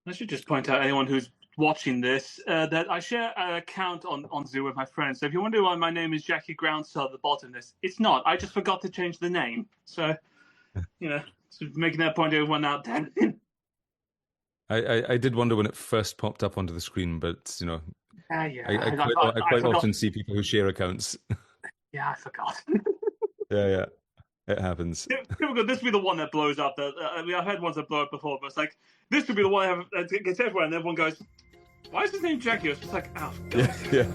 I should just point out anyone who's watching this that I share an account on Zoom with my friends. So if you wonder why my name is Jackie Groundsel at the bottom of this, it's not. I just forgot to change the name. So, so making that point to everyone out there. I did wonder when it first popped up onto the screen, but Yeah, I I quite forgot. often see people who share accounts. Yeah, I forgot. Yeah, it happens. People go, this would be the one that blows up. I've had ones that blow up before, but it's like, this could be the one that gets everywhere, and everyone goes, why is his name Jackie? It's just like, oh, God. Yeah.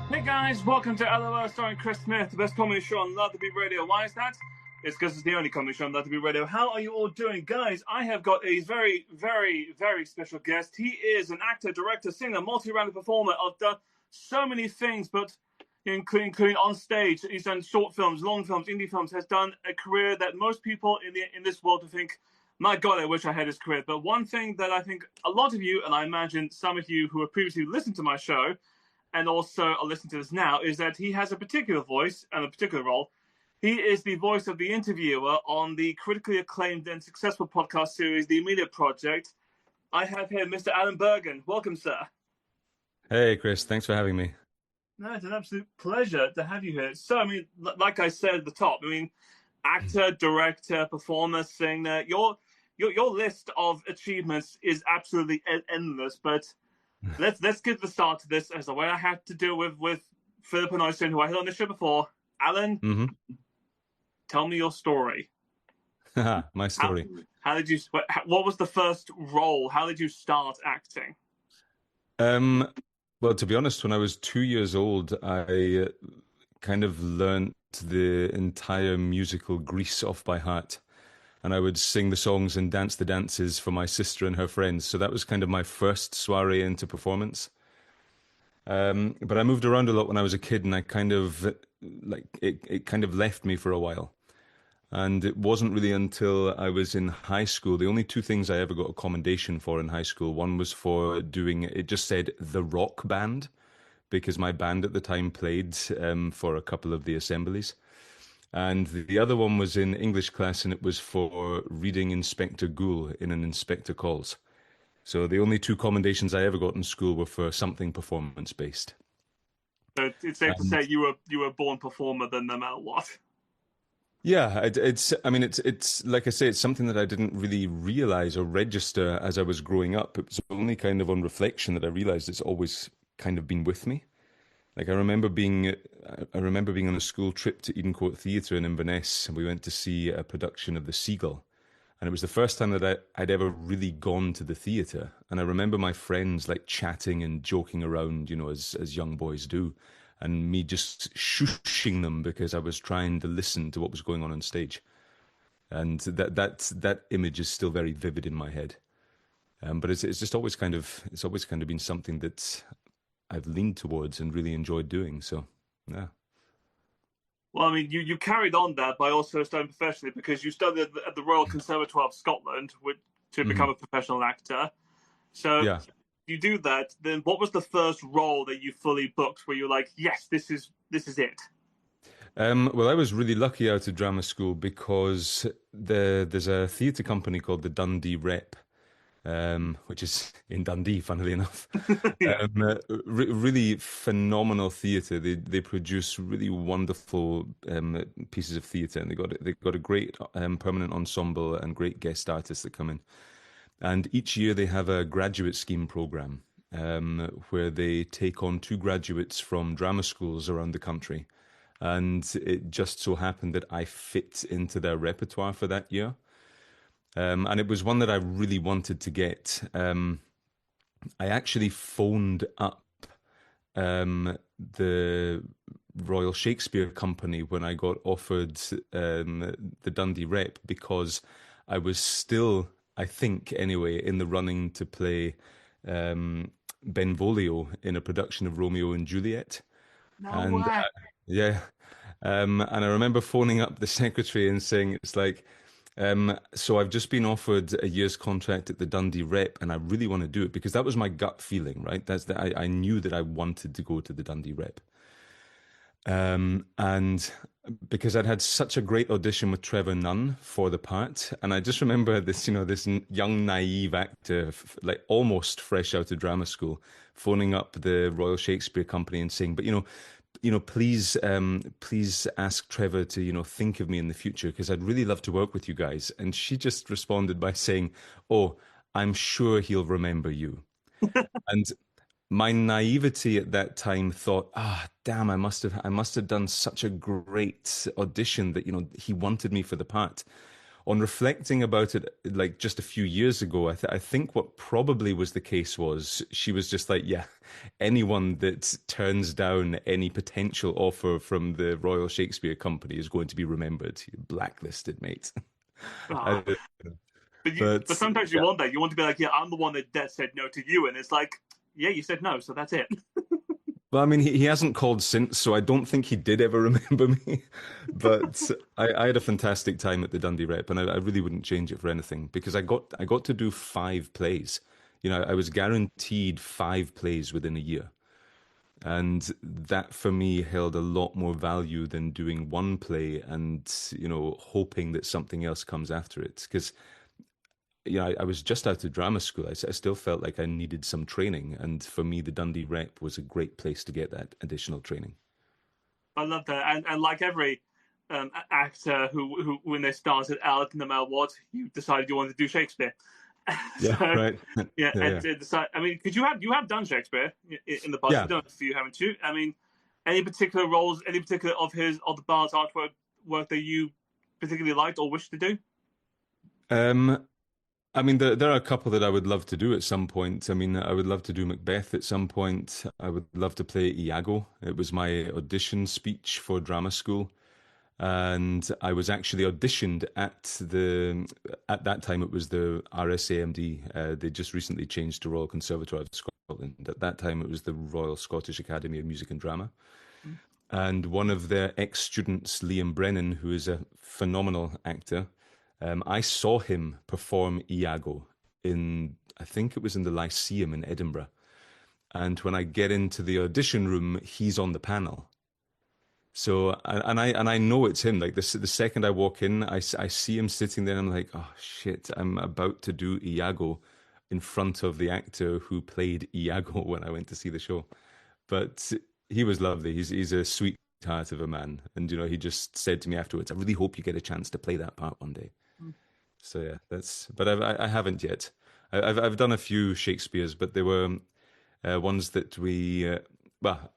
Hey guys, welcome to LOL starring Chris Smith, the best comedy show on Love to Be Radio. Why is that? It's because it's the only comedy show on Love to Be Radio. How are you all doing? Guys, I have got a very, very, very special guest. He is an actor, director, singer, multi-rounded performer. I've done so many things, but including on stage. He's done short films, long films, indie films, has done a career that most people in this world would think, my God, I wish I had his career. But one thing that I think a lot of you, and I imagine some of you who have previously listened to my show, and also are listening to this now, is that he has a particular voice and a particular role. He is the voice of the interviewer on the critically acclaimed and successful podcast series, The Amelia Project. I have here Mr. Alan Burgon. Welcome, sir. Hey, Chris. Thanks for having me. No, it's an absolute pleasure to have you here. So, I mean, like I said at the top, I mean, actor, director, performer, singer, your list of achievements is absolutely endless, but let's get the start to this as the way I had to deal with Philip and Oystein, who I had on the show before. Alan, tell me your story. My story. How did you? What was the first role? How did you start acting? Well, to be honest, when I was 2 years old, I kind of learnt the entire musical Grease off by heart. And I would sing the songs and dance the dances for my sister and her friends. So that was kind of my first soiree into performance. But I moved around a lot when I was a kid, and I kind of it kind of left me for a while. And it wasn't really until I was in high school. The only two things I ever got a commendation for in high school. One was for doing, it just said the rock band, because my band at the time played for a couple of the assemblies. And the other one was in English class, and it was for reading Inspector Gould in an Inspector Calls. So the only two commendations I ever got in school were for something performance-based. So it's safe to say you were a born performer then, no matter what. Yeah, it's like I say, it's something that I didn't really realize or register as I was growing up. It was only kind of on reflection that I realized it's always kind of been with me. Like I remember being on a school trip to Eden Court Theatre in Inverness, and we went to see a production of The Seagull. And it was the first time that I'd ever really gone to the theatre. And I remember my friends like chatting and joking around, as young boys do, and me just shushing them because I was trying to listen to what was going on stage. And that image is still very vivid in my head. But it's just always kind of been something that I've leaned towards and really enjoyed doing. So, yeah. Well, I mean, you carried on that by also studying professionally, because you studied at the Royal Conservatoire of Scotland to become a professional actor. So Yeah. you do that, then what was the first role that you fully booked where you're like, yes, this is it? Well, I was really lucky out of drama school because there's a theatre company called the Dundee Rep, which is in Dundee, funnily enough. Yeah. Really phenomenal theatre. They produce really wonderful pieces of theatre, and they got a great permanent ensemble and great guest artists that come in. And each year they have a graduate scheme program where they take on 2 graduates from drama schools around the country. And it just so happened that I fit into their repertoire for that year. And it was one that I really wanted to get. I actually phoned up the Royal Shakespeare Company when I got offered the Dundee rep, because I was still, I think anyway, in the running to play Benvolio in a production of Romeo and Juliet. No And way. yeah, and I remember phoning up the secretary and saying, it's like, so I've just been offered a year's contract at the Dundee Rep, and I really want to do it because that was my gut feeling, right? That's that I knew that I wanted to go to the Dundee Rep. And because I'd had such a great audition with Trevor Nunn for the part, and I just remember this, this young naive actor, like almost fresh out of drama school, phoning up the Royal Shakespeare Company and saying, but please, please ask Trevor to, think of me in the future because I'd really love to work with you guys. And she just responded by saying, "Oh, I'm sure he'll remember you." And my naivety at that time thought, damn, I must have done such a great audition that, he wanted me for the part. On reflecting about it, like just a few years ago, I think what probably was the case was she was just like, yeah, anyone that turns down any potential offer from the Royal Shakespeare Company is going to be remembered. Blacklisted, mate. Ah. I- But but sometimes you want that. You want to be like, yeah, I'm the one that said no to you, and it's like, yeah, you said no, so that's it. Well, I mean, he hasn't called since, so I don't think he did ever remember me. But I had a fantastic time at the Dundee Rep, and I really wouldn't change it for anything because I got to do 5 plays. I was guaranteed 5 plays within a year, and that for me held a lot more value than doing one play and hoping that something else comes after it. Because I was just out of drama school. I still felt like I needed some training. And for me, the Dundee Rep was a great place to get that additional training. I love that. And like every actor who, when they started out no matter what, you decided you wanted to do Shakespeare. Yeah, So, right. yeah, Yeah, and yeah. decide. I mean, because you have done Shakespeare in the past. Yeah. You've done a few, haven't you? I mean, any particular roles, any particular of the Bard's artwork work that you particularly liked or wish to do? Um, I mean, there are a couple that I would love to do at some point. I mean, I would love to do Macbeth at some point. I would love to play Iago. It was my audition speech for drama school. And I was actually auditioned at that time it was the RSAMD. They just recently changed to Royal Conservatoire of Scotland. At that time it was the Royal Scottish Academy of Music and Drama. And one of their ex-students, Liam Brennan, who is a phenomenal actor, I saw him perform Iago I think it was in the Lyceum in Edinburgh. And when I get into the audition room, he's on the panel. So and I know it's him. Like the second I walk in, I see him sitting there, and I'm like, oh shit, I'm about to do Iago in front of the actor who played Iago when I went to see the show. But he was lovely. He's a sweetheart of a man, and he just said to me afterwards, "I really hope you get a chance to play that part one day." So yeah, But I haven't yet. I've done a few Shakespeare's, but they were ones that well,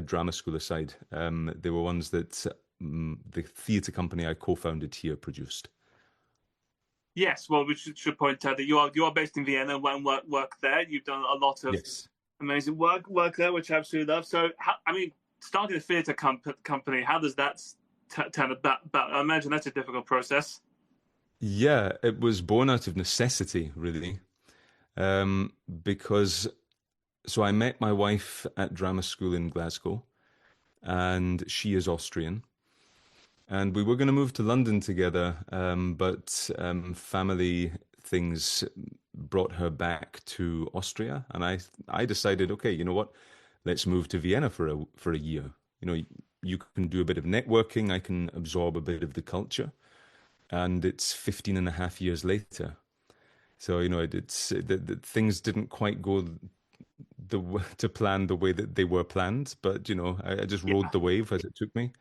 drama school aside, they were ones that the theatre company I co-founded here produced. Yes, well, we should point out that you are based in Vienna and work there. You've done a lot of Yes. amazing work there, which I absolutely love. So, starting a theatre company, how does that turn about? I imagine that's a difficult process. Yeah, it was born out of necessity, really, because so I met my wife at drama school in Glasgow, and she is Austrian. And we were going to move to London together, but family things brought her back to Austria, and I decided, okay, you know what, let's move to Vienna for a year. You can do a bit of networking, I can absorb a bit of the culture, and it's 15 and a half years later. So things didn't quite go to plan the way that they were planned, but I just rode Yeah. the wave as it took me.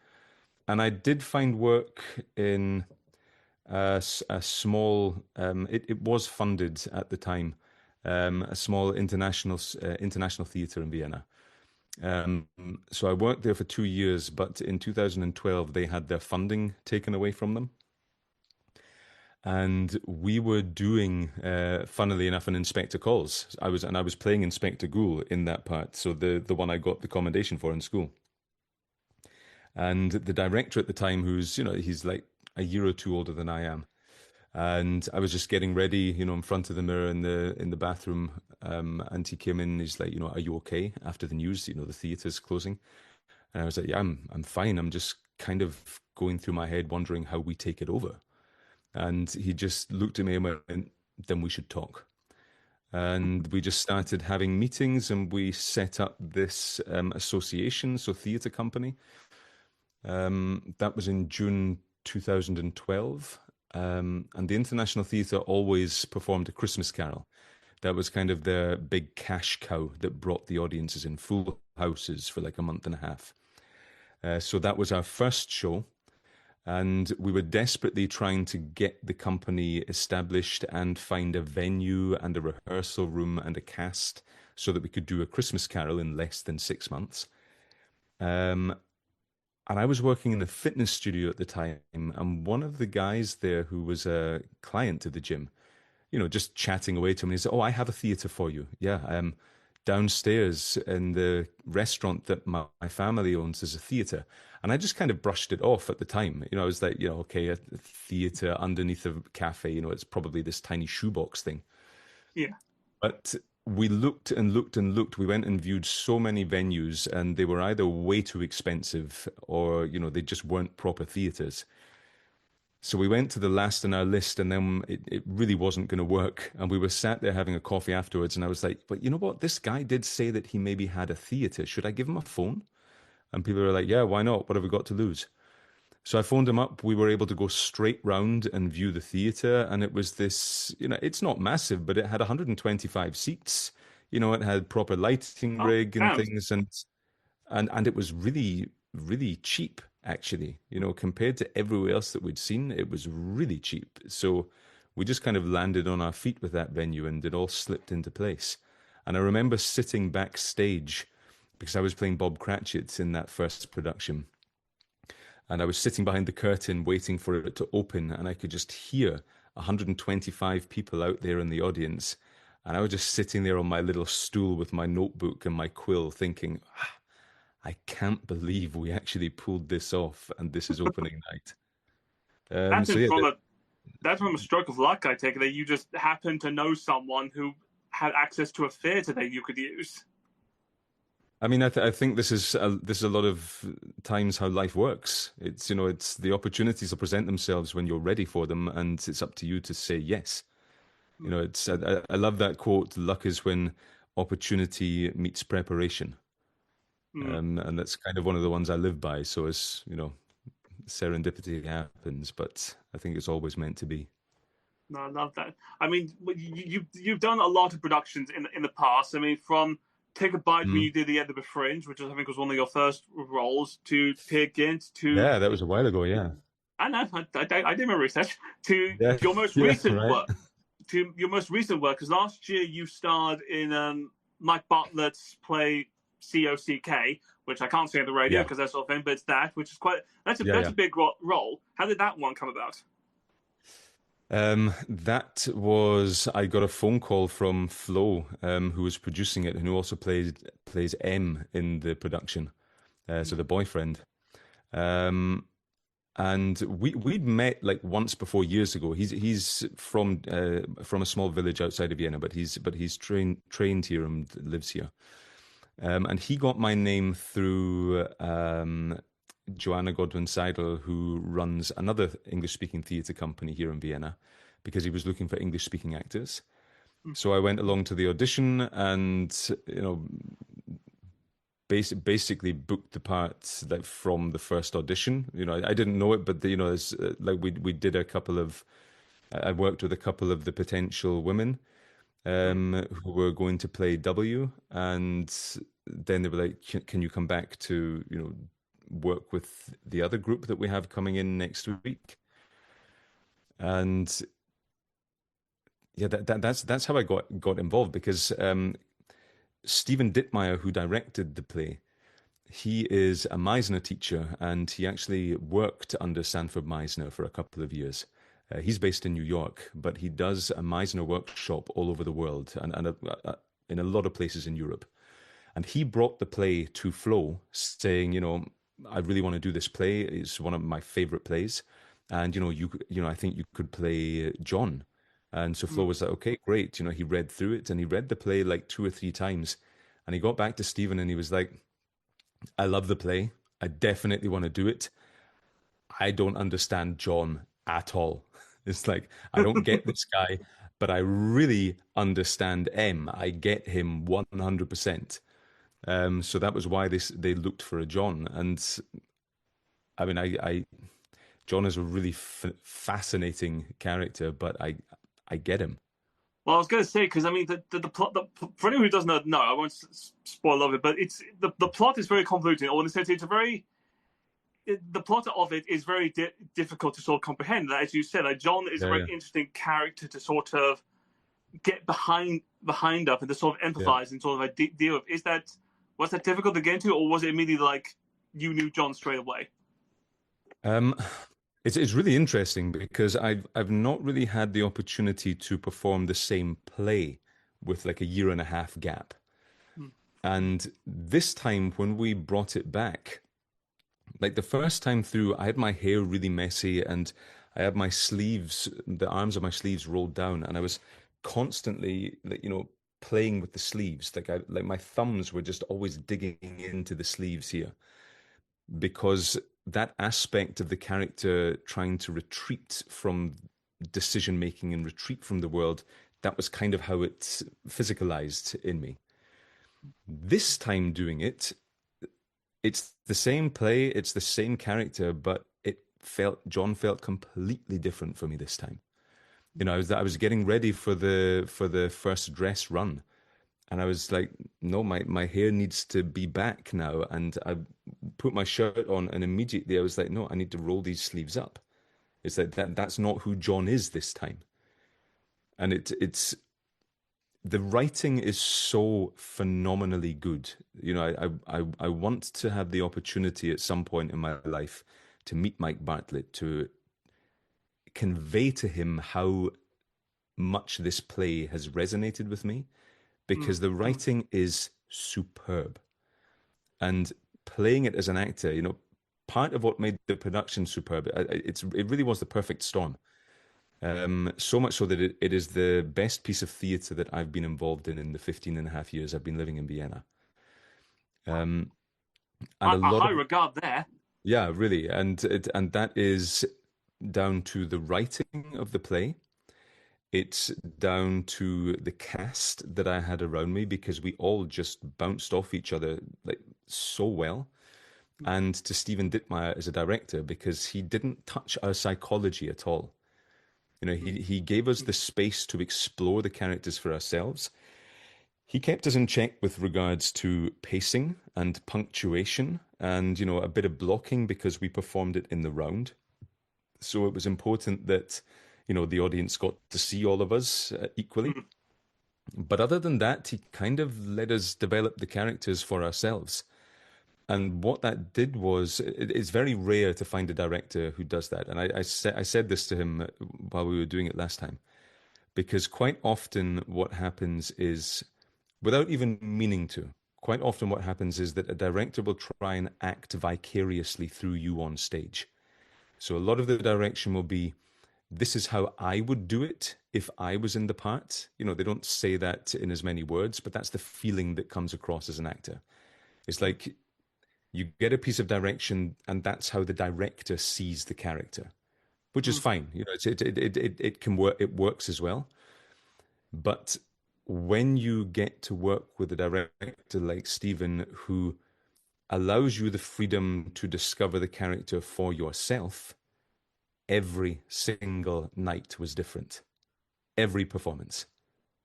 And I did find work in a small, it was funded at the time, a small international theatre in Vienna. So I worked there for 2 years, but in 2012 they had their funding taken away from them. And we were doing, funnily enough, an Inspector Calls. I was playing Inspector Ghoul in that part, so the one I got the commendation for in school. And the director at the time, who's, he's like a year or two older than I am. And I was just getting ready, in front of the mirror in the bathroom. And he came in. He's like, "Are you okay?" After the news, the theater's closing. And I was like, "Yeah, I'm fine. I'm just kind of going through my head, wondering how we take it over." And he just looked at me and went, "Then we should talk." And we just started having meetings, and we set up this association, so theatre company. That was in June 2012. And the International Theatre always performed a Christmas Carol. That was kind of their big cash cow that brought the audiences in, full houses for like a month and a half. So that was our first show. And we were desperately trying to get the company established and find a venue and a rehearsal room and a cast so that we could do a Christmas Carol in less than 6 months. And I was working in the fitness studio at the time, and one of the guys there who was a client of the gym, just chatting away to him, and he said, "Oh, I have a theatre for you. Yeah, downstairs in the restaurant that my family owns is a theatre." And I just kind of brushed it off at the time. I was like, okay, a theatre underneath a cafe, it's probably this tiny shoebox thing. Yeah. But we looked and looked and looked. We went and viewed so many venues, and they were either way too expensive or, they just weren't proper theatres. So we went to the last on our list, and then it really wasn't going to work. And we were sat there having a coffee afterwards, and I was like, "But you know what? This guy did say that he maybe had a theatre. Should I give him a phone?" And people were like, "Yeah, why not? What have we got to lose?" So I phoned him up. We were able to go straight round and view the theatre. And it was this, it's not massive, but it had 125 seats. It had proper lighting rig and things. And it was really, really cheap, actually. Compared to everywhere else that we'd seen, it was really cheap. So we just kind of landed on our feet with that venue, and it all slipped into place. And I remember sitting backstage because I was playing Bob Cratchit in that first production. And I was sitting behind the curtain waiting for it to open, and I could just hear 125 people out there in the audience. And I was just sitting there on my little stool with my notebook and my quill thinking, I can't believe we actually pulled this off, and this is opening night. That's from a stroke of luck, I take it, that you just happened to know someone who had access to a theatre that you could use. I mean, I think this is a lot of times how life works. It's it's the opportunities will present themselves when you're ready for them, and it's up to you to say yes. It's I love that quote. Luck is when opportunity meets preparation, and that's kind of one of the ones I live by. So as serendipity happens, but I think it's always meant to be. No, I love that. I mean, you've done a lot of productions in the past. I mean, from Take a Bite when you did the Edinburgh Fringe, which I think was one of your first roles, to Peer Gynt, to... Yeah, that was a while ago, yeah. I know, I did my research. To your most recent work. To your most recent work, because last year you starred in Mike Bartlett's play COCK, which I can't say on the radio because that's sort of thing, but it's that, which is that's a big role. How did that one come about? That was, I got a phone call from Flo, who was producing it, and who also plays M in the production, so the boyfriend. And we'd met like once before years ago. He's from a small village outside of Vienna, but he's trained here and lives here. And he got my name through Joanna Godwin-Seidel, who runs another English-speaking theatre company here in Vienna, because he was looking for English-speaking actors. So I went along to the audition, and basically booked the part like from the first audition. I didn't know it, but it's, like we did a couple of. I worked with a couple of the potential women who were going to play W, and then they were like, "Can you come back to work with the other group that we have coming in next week?" And yeah, that's how I got involved, because Stephen Dittmeyer, who directed the play, he is a Meisner teacher, and he actually worked under Sanford Meisner for a couple of years. He's based in New York, but he does a Meisner workshop all over the world, and in a lot of places in Europe. And he brought the play to Flo, saying, I really want to do this play. It's one of my favorite plays, and I think you could play John. And so Flo Mm. was like, okay, great. He read through it and he read the play like 2 or 3 times, and he got back to Stephen and he was like, I love the play. I definitely want to do it. I don't understand John at all. It's like, I don't get this guy, but I really understand M. I get him 100%. So that was why they looked for a John. And I mean, John is a really fascinating character, but I get him. Well, I was going to say, because I mean, the plot. For anyone who doesn't know, I won't spoil of it, but it's the plot is very convoluted. Or in the sense, the plot of it is very difficult to sort of comprehend. As you said, John is a very interesting character to sort of get behind up and to sort of empathize and sort of deal with. Was that difficult to get into, or was it immediately like you knew John straight away? It's really interesting because I've not really had the opportunity to perform the same play with like a 1.5 year gap. And this time when we brought it back, like the first time through, I had my hair really messy and I had my sleeves, the arms of my sleeves rolled down, and I was constantly, playing with the sleeves. Like my thumbs were just always digging into the sleeves here, because that aspect of the character trying to retreat from decision making and retreat from the world, that was kind of how it physicalized in me. This time doing it, it's the same play, it's the same character, but John felt completely different for me this time. I was getting ready for the first dress run, and I was like, no, my hair needs to be back now. And I put my shirt on, and immediately I was like, no, I need to roll these sleeves up. It's like that's not who John is this time. And it's the writing is so phenomenally good. I want to have the opportunity at some point in my life to meet Mike Bartlett, to convey to him how much this play has resonated with me, because the writing is superb. And playing it as an actor, part of what made the production superb, it really was the perfect storm. So much so that it is the best piece of theatre that I've been involved in the 15.5 years I've been living in Vienna. And a high regard there. Yeah, really. And that is down to the writing of the play. It's down to the cast that I had around me, because we all just bounced off each other like so well. And to Stephen Dittmeyer as a director, because he didn't touch our psychology at all. He gave us the space to explore the characters for ourselves. He kept us in check with regards to pacing and punctuation and, a bit of blocking, because we performed it in the round. So it was important that, the audience got to see all of us equally. But other than that, he kind of let us develop the characters for ourselves. And what that did was, it's very rare to find a director who does that. And I said this to him while we were doing it last time, because quite often what happens is, without even meaning to, quite often what happens is that a director will try and act vicariously through you on stage. So a lot of the direction will be, this is how I would do it if I was in the part. They don't say that in as many words, but that's the feeling that comes across as an actor. It's like you get a piece of direction, and that's how the director sees the character, which is fine. It can work. It works as well. But when you get to work with a director like Stephen, who allows you the freedom to discover the character for yourself, every single night was different. Every performance.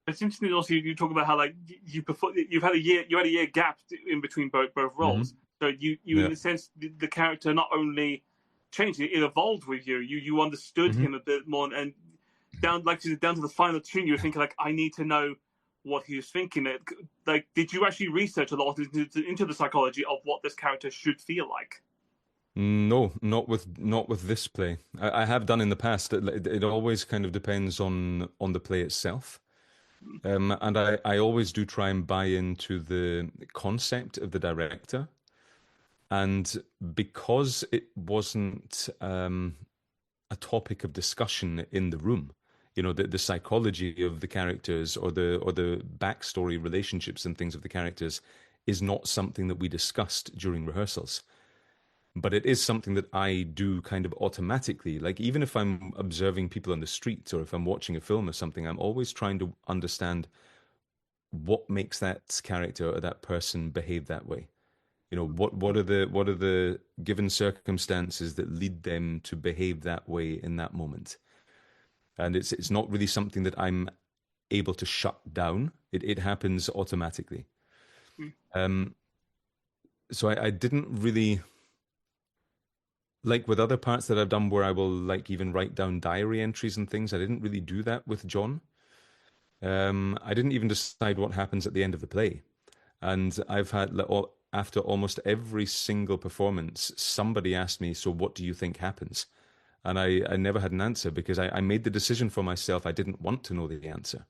It's interesting. Also, you talk about how like you had a year gap in between both roles. So you in a sense, the character not only changed, it evolved with you. You understood him a bit more, and down to the final tune, you were thinking like, I need to know what he was thinking. Like, did you actually research a lot into the psychology of what this character should feel like? No, not with this play. I have done in the past. It always kind of depends on the play itself. And I always do try and buy into the concept of the director. And because it wasn't a topic of discussion in the room, the psychology of the characters or the backstory relationships and things of the characters is not something that we discussed during rehearsals. But it is something that I do kind of automatically. Like, even if I'm observing people on the street or if I'm watching a film or something, I'm always trying to understand what makes that character or that person behave that way. What are the given circumstances that lead them to behave that way in that moment? And it's not really something that I'm able to shut down. It happens automatically. Mm. So I didn't really, like with other parts that I've done where I will like even write down diary entries and things. I didn't really do that with John. I didn't even decide what happens at the end of the play. And I've had, after almost every single performance, somebody asked me, "So what do you think happens?" And I never had an answer because I made the decision for myself. I didn't want to know the answer.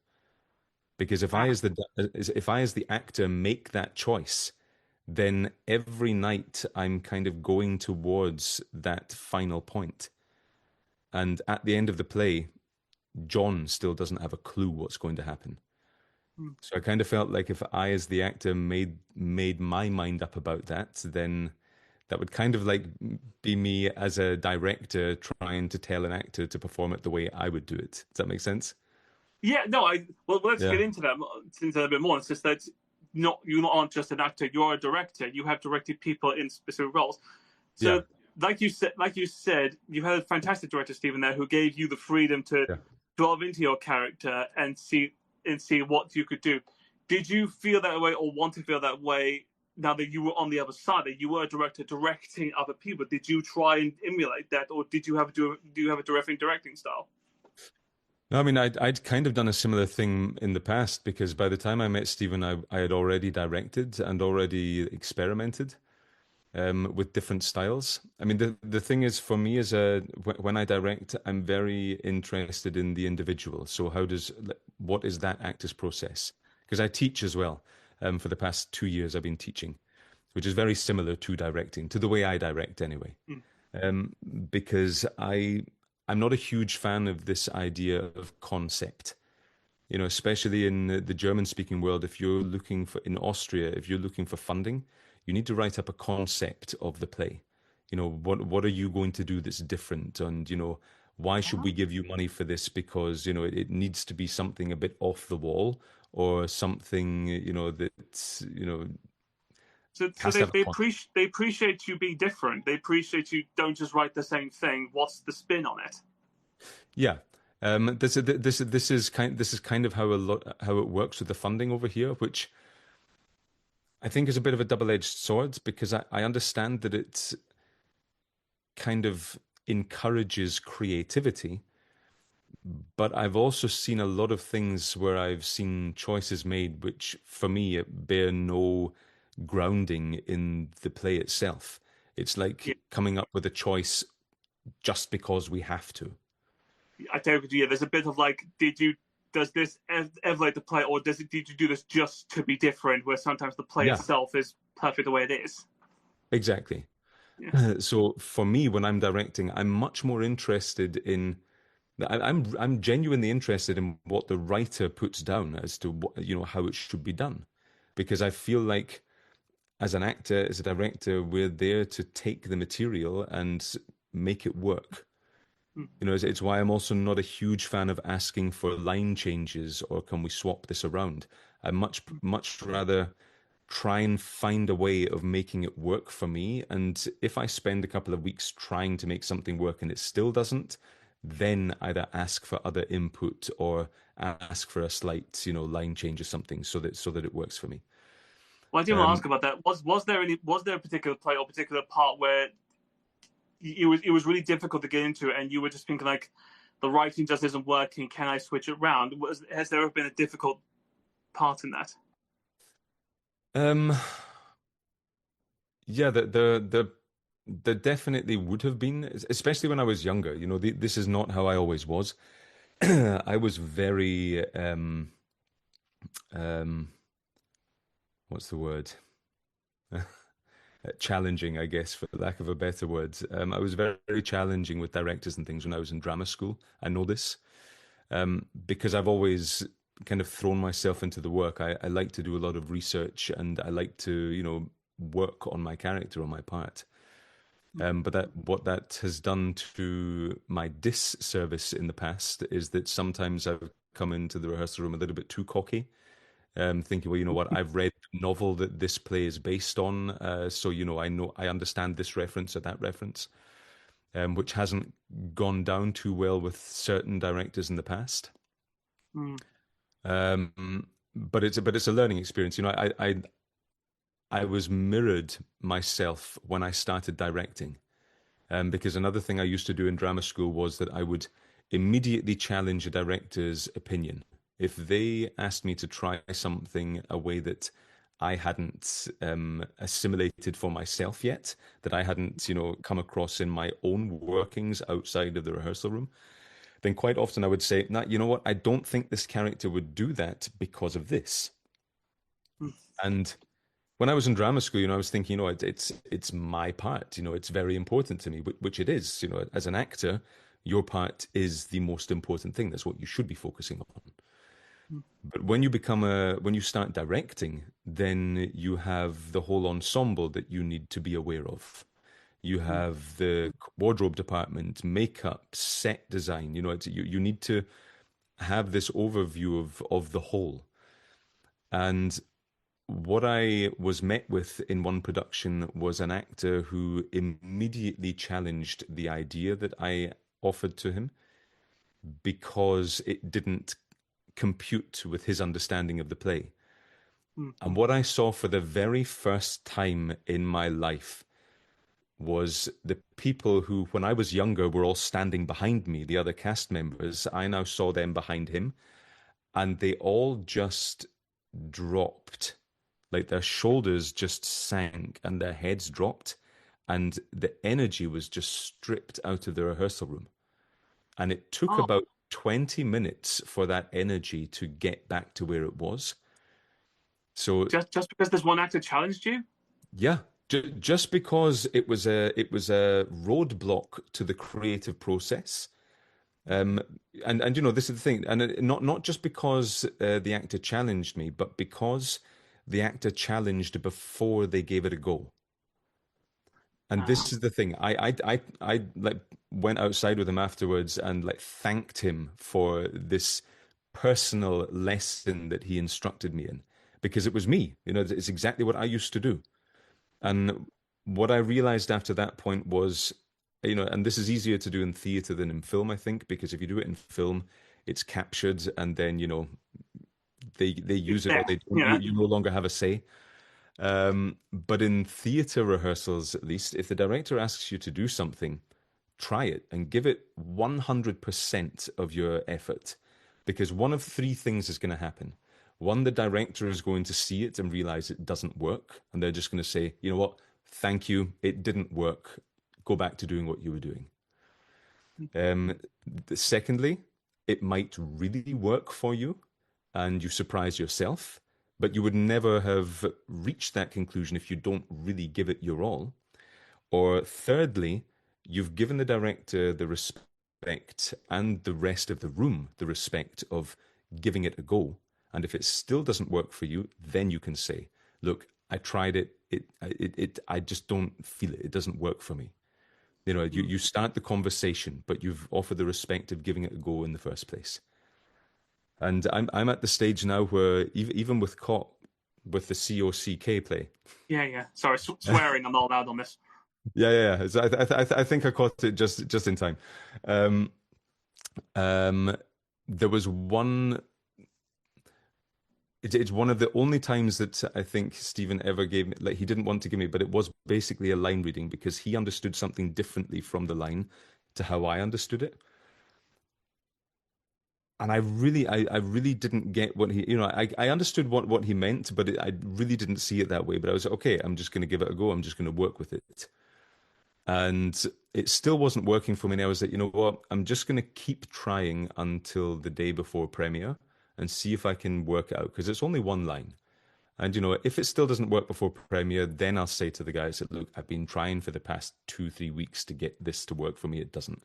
Because if I as the actor make that choice, then every night I'm kind of going towards that final point. And at the end of the play, John still doesn't have a clue what's going to happen. Mm. So I kind of felt like if I, as the actor, made my mind up about that, then that would kind of like be me as a director trying to tell an actor to perform it the way I would do it. Does that make sense? Yeah, no, well, let's Yeah. get into that a bit more. It's just that you aren't just an actor; you're a director. You have directed people in specific roles. So, Yeah. like you said, you had a fantastic director, Stephen, there, who gave you the freedom to Yeah. delve into your character and see what you could do. Did you feel that way, or want to feel that way? Now that you were on the other side, that you were a director directing other people, did you try and emulate that, or do you have a directing style? No, I mean, I'd kind of done a similar thing in the past because by the time I met Stephen, I had already directed and already experimented with different styles. I mean, the thing is, for me, when I direct, I'm very interested in the individual. So what is that actor's process? Because I teach as well. For the past 2 years, I've been teaching, which is very similar to directing, to the way I direct anyway. Mm. Because I'm not a huge fan of this idea of concept. Especially in the German-speaking world, in Austria, if you're looking for funding, you need to write up a concept of the play. What are you going to do that's different? And, why should we give you money for this? Because, it needs to be something a bit off the wall or something, that's, So has to have a concept. they appreciate you being different. They appreciate you don't just write the same thing. What's the spin on it? Yeah. This is kind of how it works with the funding over here, which I think is a bit of a double-edged sword because I understand that it kind of encourages creativity, but I've also seen a lot of things where I've seen choices made which for me bear no grounding in the play itself. It's Yeah, like coming up with a choice just because we have to. I tell you, yeah, there's a bit of like, does this ever like the play, or did you do this just to be different? Where sometimes the play Yeah, itself is perfect the way it is. exactly. Yeah. So for me, when I'm directing, I'm much more interested in I'm genuinely interested in what the writer puts down as to how it should be done, because I feel like as an actor, as a director, we're there to take the material and make it work. Mm. It's why I'm also not a huge fan of asking for line changes or can we swap this around. I much rather try and find a way of making it work for me. And if I spend a couple of weeks trying to make something work and it still doesn't, then either ask for other input or ask for a slight, line change or something so that it works for me. Well, I do want to Um, ask about that. Was there a particular play or particular part where it was really difficult to get into, and you were just thinking like, the writing just isn't working. Can I switch it around? Has there ever been a difficult part in that? um, yeah, there definitely would have been, especially when I was younger. This is not how I always was. I was very um, what's the word? challenging, I guess, for lack of a better word. I was very, very challenging with directors and things when I was in drama school. I know this because I've always kind of thrown myself into the work. I like to do a lot of research and I like to, work on my character, on my part. But what that has done to my disservice in the past is that sometimes I've come into the rehearsal room a little bit too cocky, thinking, well, you know what, I've read the novel that this play is based on, so I understand this reference or that reference, which hasn't gone down too well with certain directors in the past. Mm. But it's a learning experience. I was mirrored myself when I started directing. Because another thing I used to do in drama school was that I would immediately challenge a director's opinion. If they asked me to try something a way that I hadn't assimilated for myself yet, that I hadn't, come across in my own workings outside of the rehearsal room, then quite often I would say, nah, you know what, I don't think this character would do that because of this. Mm. And when I was in drama school, I was thinking, it's my part, it's very important to me, which it is. As an actor, your part is the most important thing. That's what you should be focusing on. Mm. But when you start directing, then you have the whole ensemble that you need to be aware of. You have the wardrobe department, makeup, set design. You need to have this overview of the whole. And what I was met with in one production was an actor who immediately challenged the idea that I offered to him because it didn't compute with his understanding of the play. Mm. And what I saw for the very first time in my life was the people who, when I was younger, were all standing behind me, the other cast members. I now saw them behind him, and they all just dropped. Like their shoulders just sank and their heads dropped, and the energy was just stripped out of the rehearsal room. And it took about 20 minutes for that energy to get back to where it was. So just because this one actor challenged you? Yeah, just because it was a roadblock to the creative process. And this is the thing, and not just because the actor challenged me, but because the actor challenged before they gave it a go. And this is the thing. I like went outside with him afterwards and like thanked him for this personal lesson that he instructed me in, because it was me. It's exactly what I used to do. And what I realized after that point was, and this is easier to do in theater than in film, I think, because if you do it in film, it's captured and then, they use it or they don't. Yeah. You no longer have a say. But in theater rehearsals, at least, if the director asks you to do something, try it and give it 100% of your effort, because one of three things is going to happen. One, the director is going to see it and realize it doesn't work, and they're just going to say, you know what, thank you, it didn't work. Go back to doing what you were doing. Secondly, it might really work for you, and you surprise yourself, but you would never have reached that conclusion if you don't really give it your all. Or thirdly, you've given the director the respect and the rest of the room the respect of giving it a go. And if it still doesn't work for you, then you can say, look, I tried it. I just don't feel it. It doesn't work for me. You start the conversation, but you've offered the respect of giving it a go in the first place. And I'm at the stage now where even with COC, with the COCK play. Yeah. Sorry, swearing. I'm not allowed on this. Yeah. So I think I caught it just in time. There was one. It's one of the only times that I think Stephen ever gave me, like he didn't want to give me, but it was basically a line reading because he understood something differently from the line to how I understood it. And I really didn't get what he, I understood what he meant, but I really didn't see it that way. But I was like, okay, I'm just going to give it a go. I'm just going to work with it. And it still wasn't working for me. And I was like, you know what? I'm just going to keep trying until the day before premiere and see if I can work it out, because it's only one line. And if it still doesn't work before premiere, then I'll say to the guys that, look, I've been trying for the past 2-3 weeks to get this to work for me. It doesn't.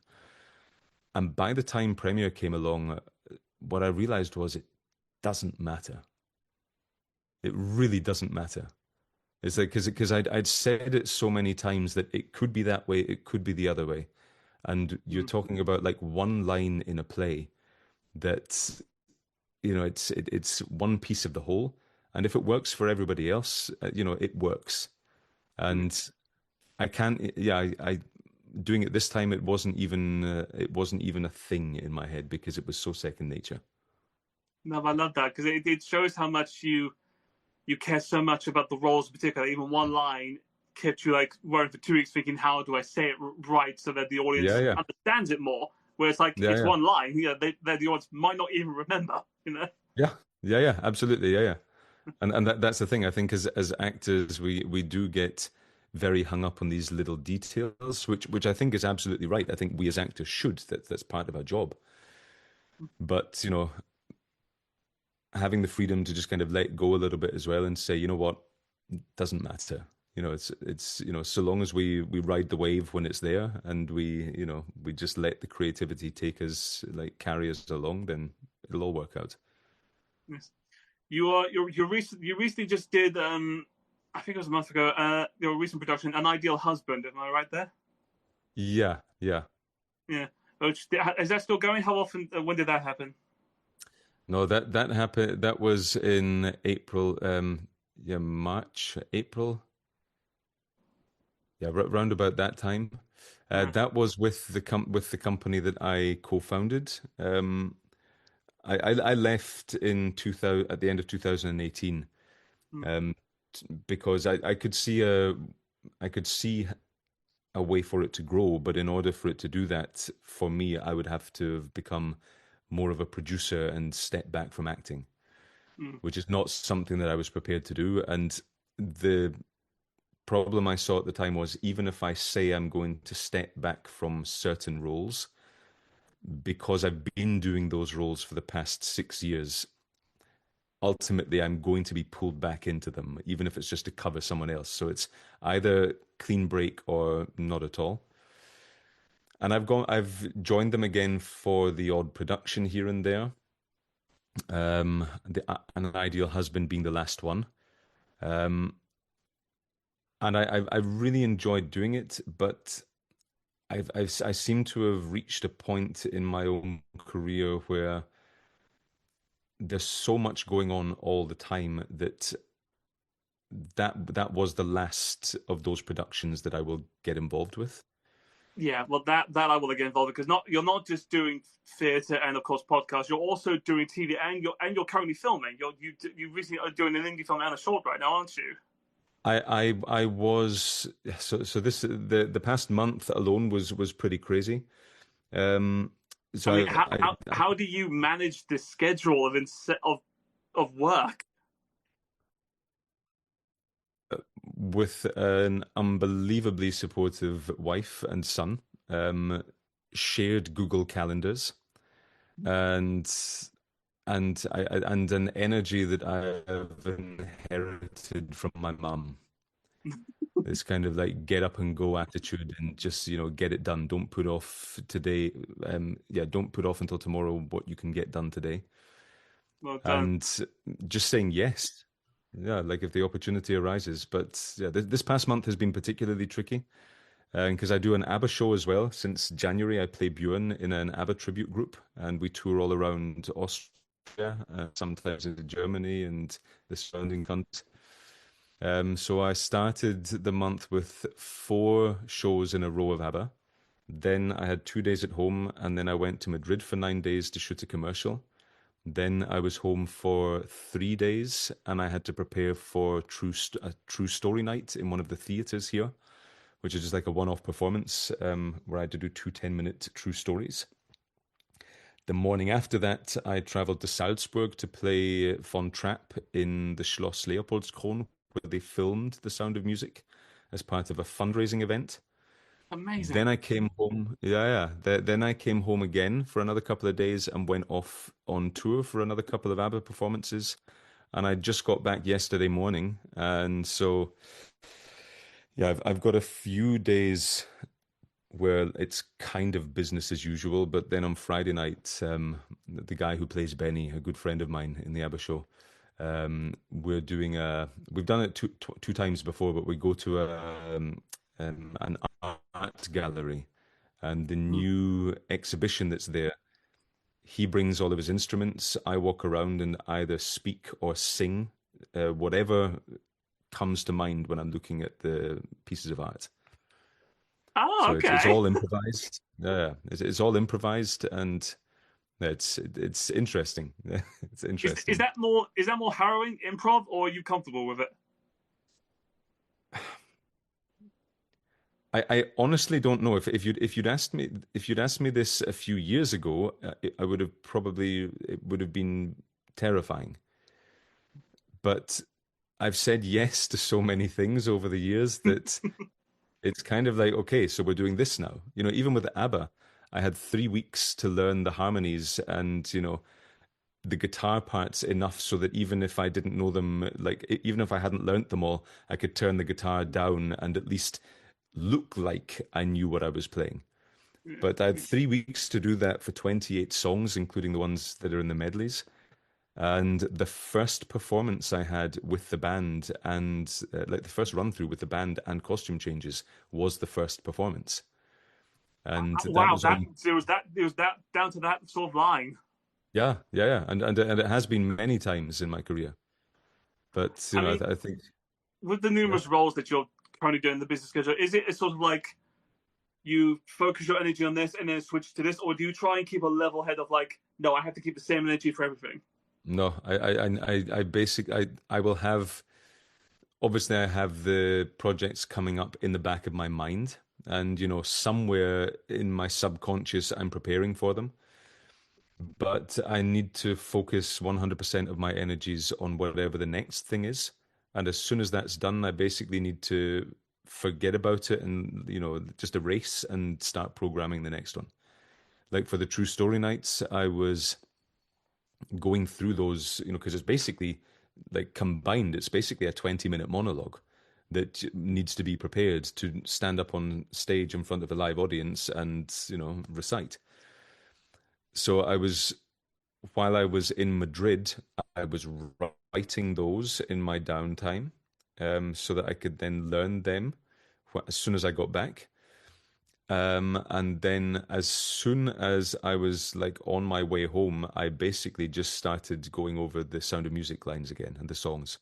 And by the time premiere came along, what I realized was it doesn't matter. It really doesn't matter. It's like, because I'd said it so many times that it could be that way, it could be the other way. And you're talking about like one line in a play that, it's one piece of the whole. And if it works for everybody else, it works. And I can't, yeah, I doing it this time, it wasn't even a thing in my head because it was so second nature. No, I love that because it shows how much you care so much about the roles in particular. Even one line kept you like worrying for 2 weeks, thinking, how do I say it right so that the audience understands it more? Where it's like it's one line, the audience might not even remember, Yeah, absolutely, yeah. And that's the thing. I think as actors, we do get very hung up on these little details, which I think is absolutely right. I think we as actors should. That's part of our job. But having the freedom to just kind of let go a little bit as well and say, you know what, it doesn't matter. It's so long as we ride the wave when it's there and we just let the creativity take us, like carry us along, then it'll all work out. Yes. You recently just did I think it was a month ago your recent production, An Ideal Husband. Am I right there? Yeah. Is that still going? How often? When did that happen? No, that happened. That was in April. March, April. Yeah, round about that time. That was with the company that I co-founded. I left in 2000 at the end of 2018, because I could see a way for it to grow, but in order for it to do that, for me, I would have to have become more of a producer and step back from acting, which is not something that I was prepared to do. And the problem I saw at the time was, even if I say I'm going to step back from certain roles, because I've been doing those roles for the past 6 years, ultimately I'm going to be pulled back into them, even if it's just to cover someone else. So it's either clean break or not at all. And I've joined them again for the odd production here and there. An Ideal Husband being the last one. And I really enjoyed doing it, but I seem to have reached a point in my own career where there's so much going on all the time that was the last of those productions that I will get involved with. Yeah, well, that I will get involved because you're not just doing theatre and of course podcasts. You're also doing TV and you're currently filming. You recently are doing an indie film and a short right now, aren't you? I was so this the past month alone was pretty crazy. So I mean, how do you manage this schedule of work? With an unbelievably supportive wife and son, shared Google calendars, and an energy that I have inherited from my mum. This kind of like get up and go attitude and just, get it done. Don't put off today. Don't put off until tomorrow what you can get done today. Well done. And just saying yes. Yeah, like if the opportunity arises. But yeah, this past month has been particularly tricky because I do an ABBA show as well. Since January, I play Björn in an ABBA tribute group, and we tour all around Austria, sometimes into Germany and the surrounding countries. So I started the month with 4 shows in a row of ABBA. Then I had 2 days at home, and then I went to Madrid for 9 days to shoot a commercial. Then I was home for 3 days, and I had to prepare for a true story night in one of the theaters here, which is just like a one-off performance where I had to do 2 10-minute true stories. The morning after that, I traveled to Salzburg to play Von Trapp in the Schloss Leopoldskron, where they filmed The Sound of Music as part of a fundraising event. Amazing. Then I came home. Yeah. Then I came home again for another couple of days and went off on tour for another couple of ABBA performances. and I just got back yesterday morning, and so yeah, I've got a few days where it's kind of business as usual, but then on Friday night, the guy who plays Benny, a good friend of mine in the ABBA show, we've done it two times before, but we go to an art gallery, and the Mm. new exhibition that's there, he brings all of his instruments. I walk around and either speak or sing, whatever comes to mind when I'm looking at the pieces of art. Oh, So it's okay. all improvised. Yeah, it's all improvised, and it's interesting. It's Is interesting. that more harrowing improv, or are you comfortable with it? I honestly don't know if you'd asked me this a few years ago, I would have probably it would have been terrifying. But I've said yes to so many things over the years that it's kind of like, okay, so we're doing this now. Even with ABBA, I had 3 weeks to learn the harmonies and the guitar parts enough so that even if I didn't know them, like even if I hadn't learnt them all, I could turn the guitar down and at least look like I knew what I was playing. But I had 3 weeks to do that for 28 songs, including the ones that are in the medleys. And the first performance I had with the band and like the first run through with the band and costume changes was the first performance. And that Wow, was on, it was that down to that sort of line. yeah, yeah, yeah. And it has been many times in my career. But, I mean, I think, with the yeah. numerous roles that you're currently doing in the business schedule, is it a sort of like you focus your energy on this and then switch to this, or do you try and keep a level head of like, no, I have to keep the same energy for everything? No, I will have, obviously I have the projects coming up in the back of my mind. And, somewhere in my subconscious, I'm preparing for them. But I need to focus 100% of my energies on whatever the next thing is. And as soon as that's done, I basically need to forget about it and, just erase and start programming the next one. Like for the True Story nights, I was going through those, because it's basically like combined, it's basically a 20-minute monologue that needs to be prepared to stand up on stage in front of a live audience and, recite. So while I was in Madrid, I was writing those in my downtime, so that I could then learn them as soon as I got back. And then as soon as I was like on my way home, I basically just started going over the Sound of Music lines again and the songs.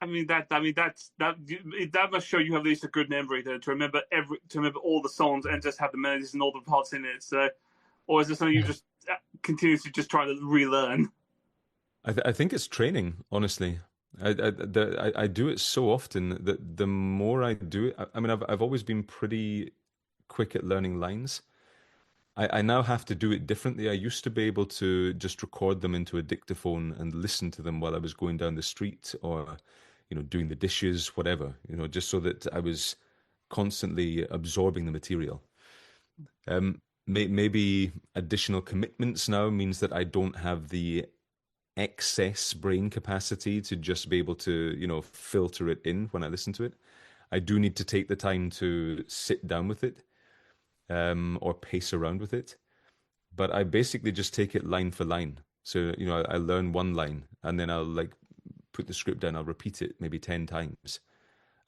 That must show you have at least a good memory to remember all the songs and just have the melodies and all the parts in it. So, or is this something you just continuously just try to relearn? I think it's training, honestly. I do it so often that the more I do it, I mean, I've always been pretty quick at learning lines. I now have to do it differently. I used to be able to just record them into a dictaphone and listen to them while I was going down the street or, doing the dishes, whatever, just so that I was constantly absorbing the material. Maybe additional commitments now means that I don't have the excess brain capacity to just be able to, filter it in when I listen to it. I do need to take the time to sit down with it, or pace around with it. But I basically just take it line for line. So, I learn one line and then I'll like put the script down, I'll repeat it maybe 10 times.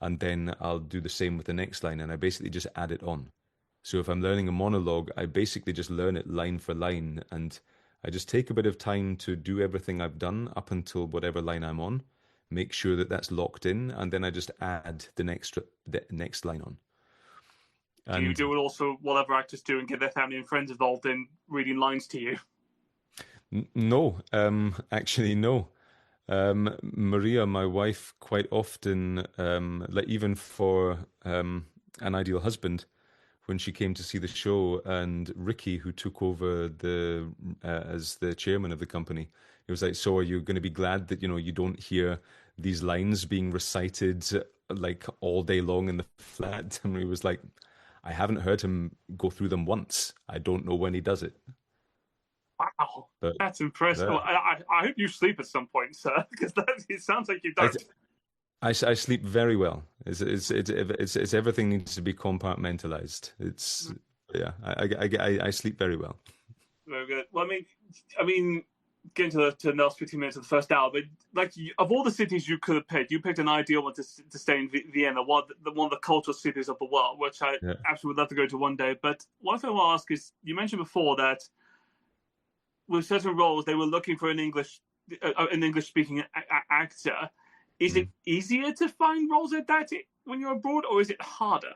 And then I'll do the same with the next line and I basically just add it on. So if I'm learning a monologue, I basically just learn it line for line and I just take a bit of time to do everything I've done up until whatever line I'm on, make sure that that's locked in, and then I just add the next line on. Do you And do it also while other actors do and get their family and friends involved in reading lines to you? no, actually no. Maria, my wife, quite often, like even for An Ideal Husband, when she came to see the show, and Ricky, who took over as the chairman of the company, he was like, "So, are you going to be glad that you don't hear these lines being recited like all day long in the flat?" And he was like, "I haven't heard him go through them once. I don't know when he does it." Wow, But that's impressive. that, I hope you sleep at some point, sir, because it sounds like you I, don't. I sleep very well. It's everything needs to be compartmentalized. It's yeah, I sleep very well. Very good. Well, I mean, getting to the last 15 minutes of the first hour, but like of all the cities you could have picked, you picked an ideal one to stay in Vienna, one of the cultural cities of the world, which I Yeah. actually would love to go to one day. But one thing I want to ask is, you mentioned before that with certain roles they were looking for an English speaking actor. Is it Mm. easier to find roles like that when you're abroad, or is it harder?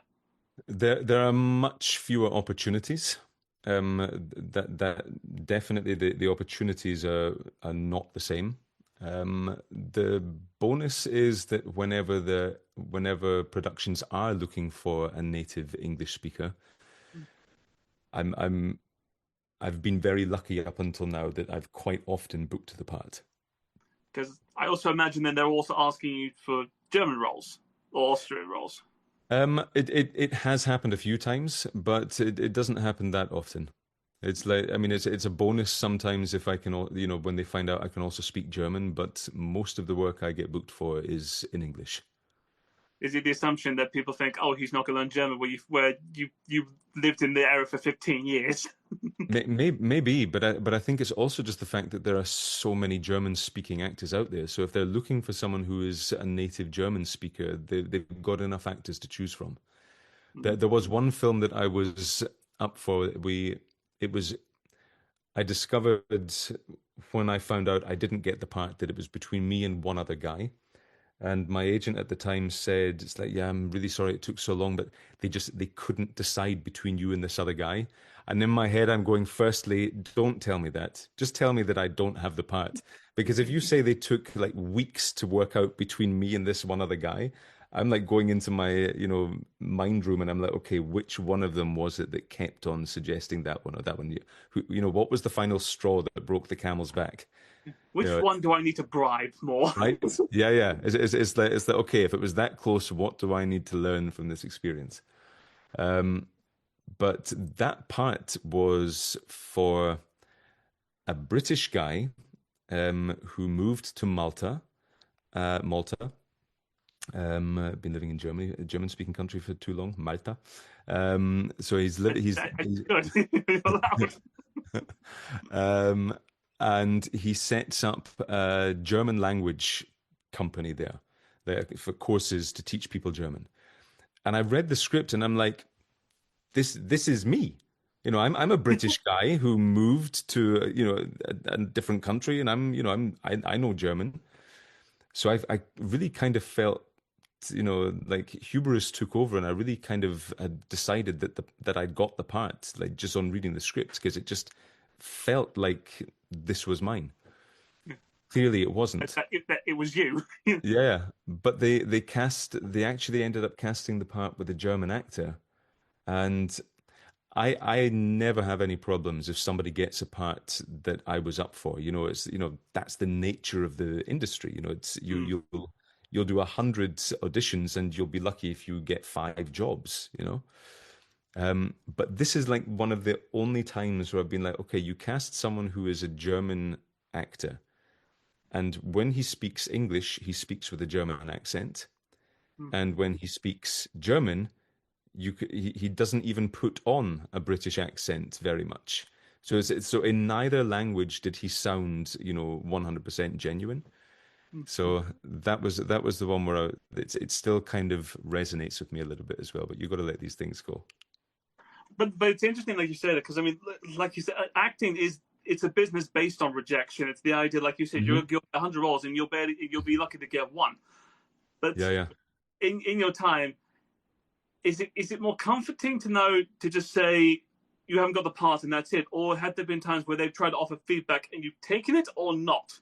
There are much fewer opportunities. That definitely the opportunities are not the same. The bonus is that whenever productions are looking for a native English speaker, I'm I've been very lucky up until now that I've quite often booked the part. Because I also imagine that they're also asking you for German roles or Austrian roles. It has happened a few times, but it doesn't happen that often. It's like, I mean, it's a bonus sometimes if I can, when they find out I can also speak German, but most of the work I get booked for is in English. Is it the assumption that people think, oh, he's not going to learn German where you lived in the area for 15 years? Maybe, but I think it's also just the fact that there are so many German-speaking actors out there. So if they're looking for someone who is a native German speaker, they've got enough actors to choose from. There was one film that I was up for. It was I discovered when I found out I didn't get the part that it was between me and one other guy. And my agent at the time said, it's like, yeah, I'm really sorry it took so long, but they couldn't decide between you and this other guy. And in my head, I'm going, firstly, don't tell me that. Just tell me that I don't have the part. Because if you say they took like weeks to work out between me and this one other guy, I'm like going into my, mind room and I'm like, okay, which one of them was it that kept on suggesting that one or that one? What was the final straw that broke the camel's back? You Which know, one do I need to bribe more? right? Yeah, yeah. It's like okay, if it was that close, what do I need to learn from this experience? But that part was for a British guy who moved to Malta. Been living in Germany, a German-speaking country for too long, Malta. So he's Good. You're allowed. um, and he sets up a German language company there for courses to teach people German. And I read the script and I'm like, this is me. I'm a British guy who moved to a different country, and I know German. So I really kind of felt like hubris took over, and I really kind of had decided that I got the part, like just on reading the script, because it just felt like this was mine. Clearly, it wasn't. It was you. Yeah, but they actually ended up casting the part with a German actor, and I never have any problems if somebody gets a part that I was up for. That's the nature of the industry. It's you'll do 100 auditions and you'll be lucky if you get 5 jobs. But this is like one of the only times where I've been like, okay, you cast someone who is a German actor, and when he speaks English, he speaks with a German accent, and when he speaks German, he doesn't even put on a British accent very much. So in neither language did he sound 100% genuine. So that was the one where it still kind of resonates with me a little bit as well. But you've got to let these things go. But it's interesting, like you said, because I mean, like you said, acting it's a business based on rejection. It's the idea, like you said, Mm-hmm. you'll 100 roles and you'll be lucky to get one. But Yeah. in your time, is it more comforting to know to just say you haven't got the part and that's it, or have there been times where they've tried to offer feedback and you've taken it or not?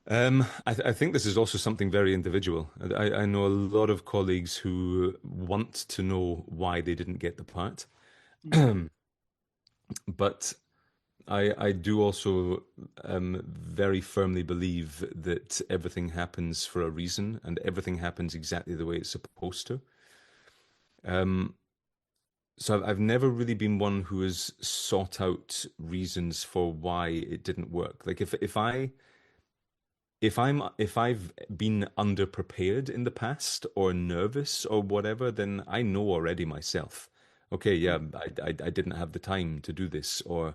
I think this is also something very individual. I know a lot of colleagues who want to know why they didn't get the part, but I do also very firmly believe that everything happens for a reason and everything happens exactly the way it's supposed to. so I've never really been one who has sought out reasons for why it didn't work. Like if I've been underprepared in the past or nervous or whatever, then I know already myself. Okay, yeah, I didn't have the time to do this, or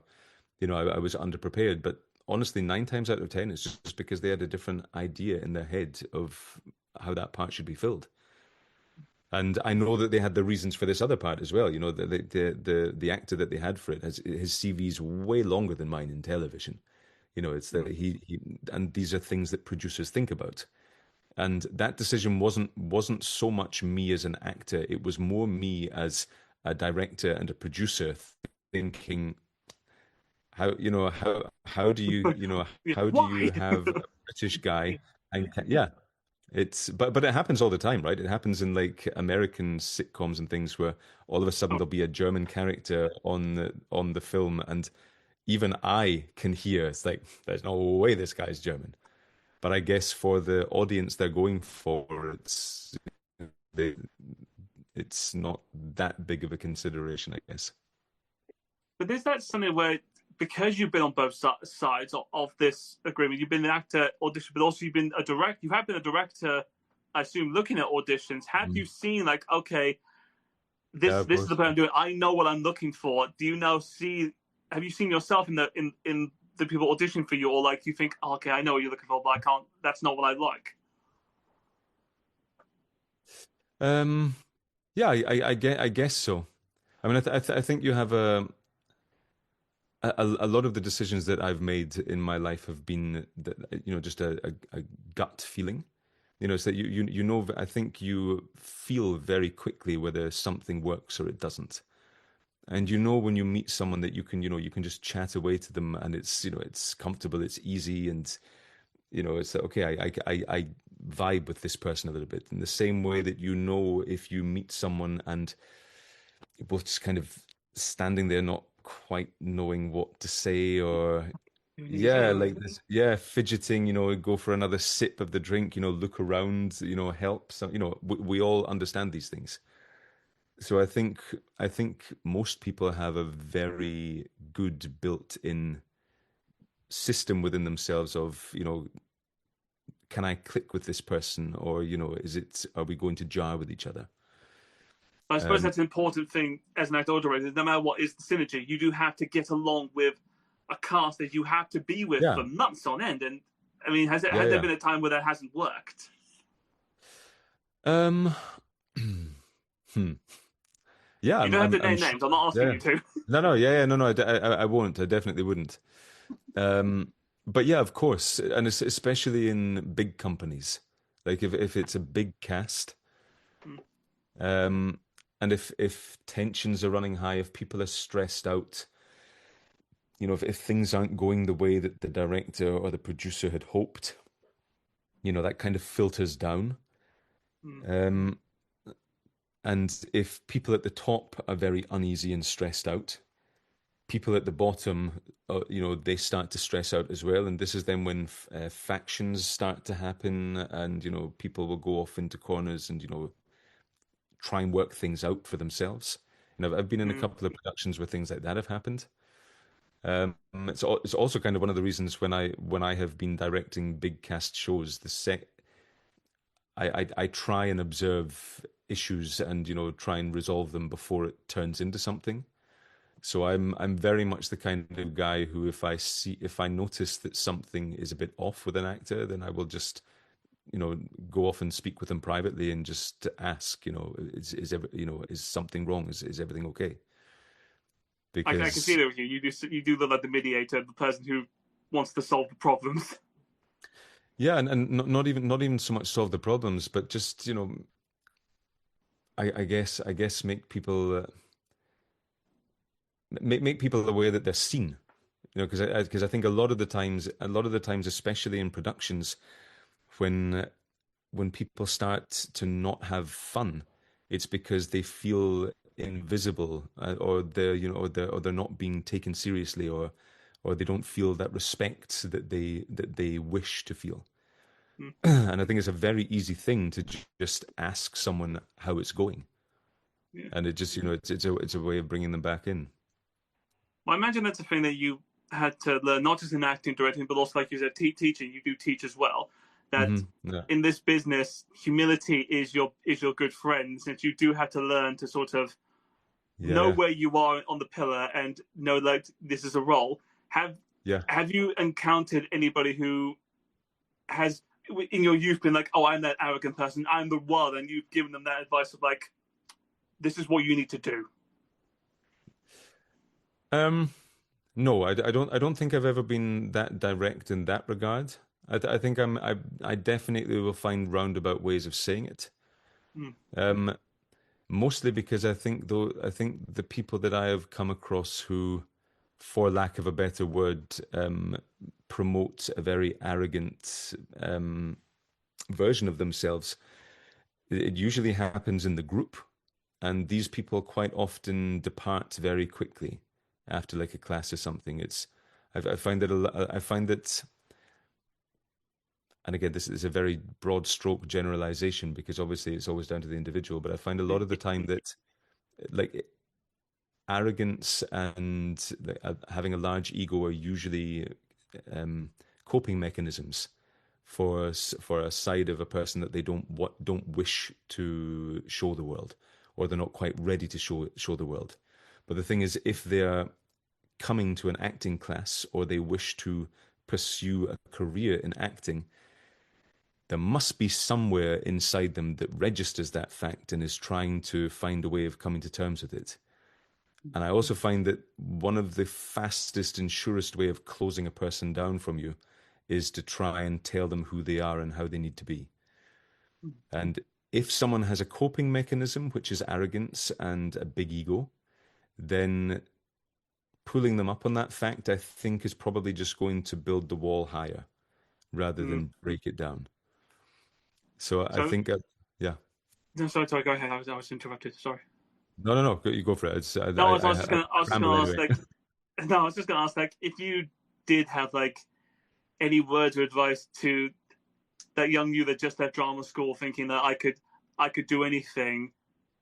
I was underprepared. But honestly, 9 times out of 10, it's just because they had a different idea in their head of how that part should be filled. And I know that they had the reasons for this other part as well. The actor that they had for it has his CV's way longer than mine in television. It's that he and these are things that producers think about. And that decision wasn't so much me as an actor, it was more me as a director and a producer thinking how do you Yeah, how do why? you have a British guy and yeah, but it happens all the time, right? It happens in like American sitcoms and things where all of a sudden Oh, there'll be a German character on the film, and even I can hear it's like there's no way this guy's German. But I guess for the audience they're going for, they, it's not that big of a consideration, I guess. but is that something where, because you've been on both sides of this agreement, you've been an actor audition, but also you've been a director. You have been a director, I assume, looking at auditions. Have you Mm. seen like, okay, Yeah, of this is the course. person I'm doing. I know what I'm looking for. Do you now see? Have you seen yourself in the people auditioning for you, or like you think, oh, okay, I know what you're looking for, but I can't. That's not what I like. Um, yeah, I guess so. I mean, I think you have a lot of the decisions that I've made in my life have been just a gut feeling. So that I think you feel very quickly whether something works or it doesn't. And when you meet someone that you can just chat away to them, and it's comfortable, it's easy, and it's like, okay, I vibe with this person a little bit in the same way that if you meet someone and you're both just kind of standing there not quite knowing what to say, or You need to yeah, say like anything? this, yeah, fidgeting, go for another sip of the drink, look around, help. So, we all understand these things. So I think most people have a very good built-in system within themselves of, can I click with this person, or are we going to jar with each other? I suppose Um, that's an important thing as an actor director. No matter what is the synergy, you do have to get along with a cast that you have to be with yeah, for months on end. And I mean, yeah, has there yeah. been a time where that hasn't worked? Um, hmm. Yeah, You don't have to name sure. names. I'm not asking Yeah. you to. No, no, yeah, yeah, no, no, I won't. I definitely wouldn't. But yeah, of course, and especially in big companies, like if it's a big cast, um, and if tensions are running high, if people are stressed out, if things aren't going the way that the director or the producer had hoped, that kind of filters down. Um, and if people at the top are very uneasy and stressed out, people at the bottom, they start to stress out as well. And this is then when factions start to happen, and people will go off into corners and try and work things out for themselves. I've been in a couple of productions where things like that have happened. It's also kind of one of the reasons when I have been directing big cast shows, I try and observe issues and try and resolve them before it turns into something. So I'm very much the kind of guy who if I notice that something is a bit off with an actor, then I will just go off and speak with them privately and just ask, is something wrong? Is everything okay? I can see Because that with you. You do look like the mediator, the person who wants to solve the problems. yeah, and not even so much solve the problems, but just I guess make people aware that they're seen. Because I think a lot of the times, especially in productions, when people start to not have fun, it's because they feel invisible, or they're not being taken seriously, or they don't feel that respect that they wish to feel. And I think it's a very easy thing to just ask someone how it's going. Yeah. and it just it's a way of bringing them back in. Well, I imagine that's a thing that you had to learn, not just in acting, directing, but also, like you said, teaching. You do teach as well. That Yeah, in this business, humility is your good friend, since you do have to learn to sort of yeah, know yeah, where you are on the pillar and know that this is a role. yeah. Have you encountered anybody who has in your youth been like, oh, I'm that arrogant person, I'm the one, and you've given them that advice of like, this is what you need to do? Um, no, I don't think I've ever been that direct in that regard. I think I definitely will find roundabout ways of saying it. Mm. Um, Mostly because I think the people that I have come across who, for lack of a better word, promote a very arrogant version of themselves. It usually happens in the group, and these people quite often depart very quickly after like a class or something. I find that I find that, and again, this is a very broad stroke generalization because obviously it's always down to the individual. But I find a lot of the time that like arrogance and having a large ego are usually um, coping mechanisms for a side of a person that they don't wish to show the world, or they're not quite ready to show the world. But the thing is, if they're coming to an acting class or they wish to pursue a career in acting, there must be somewhere inside them that registers that fact and is trying to find a way of coming to terms with it. And I also find that one of the fastest and surest way of closing a person down from you is to try and tell them who they are and how they need to be. And if someone has a coping mechanism, which is arrogance and a big ego, then pulling them up on that fact, I think, is probably just going to build the wall higher rather Mm. than break it down. So I So, think, yeah. no, sorry, go ahead. I was interrupted. Sorry. No. You go for it. No, I was just I gonna, I was just ramble gonna ask anyway. like, no, I was just gonna ask like, if you did have like any words of advice to that young you that just left drama school, thinking that I could do anything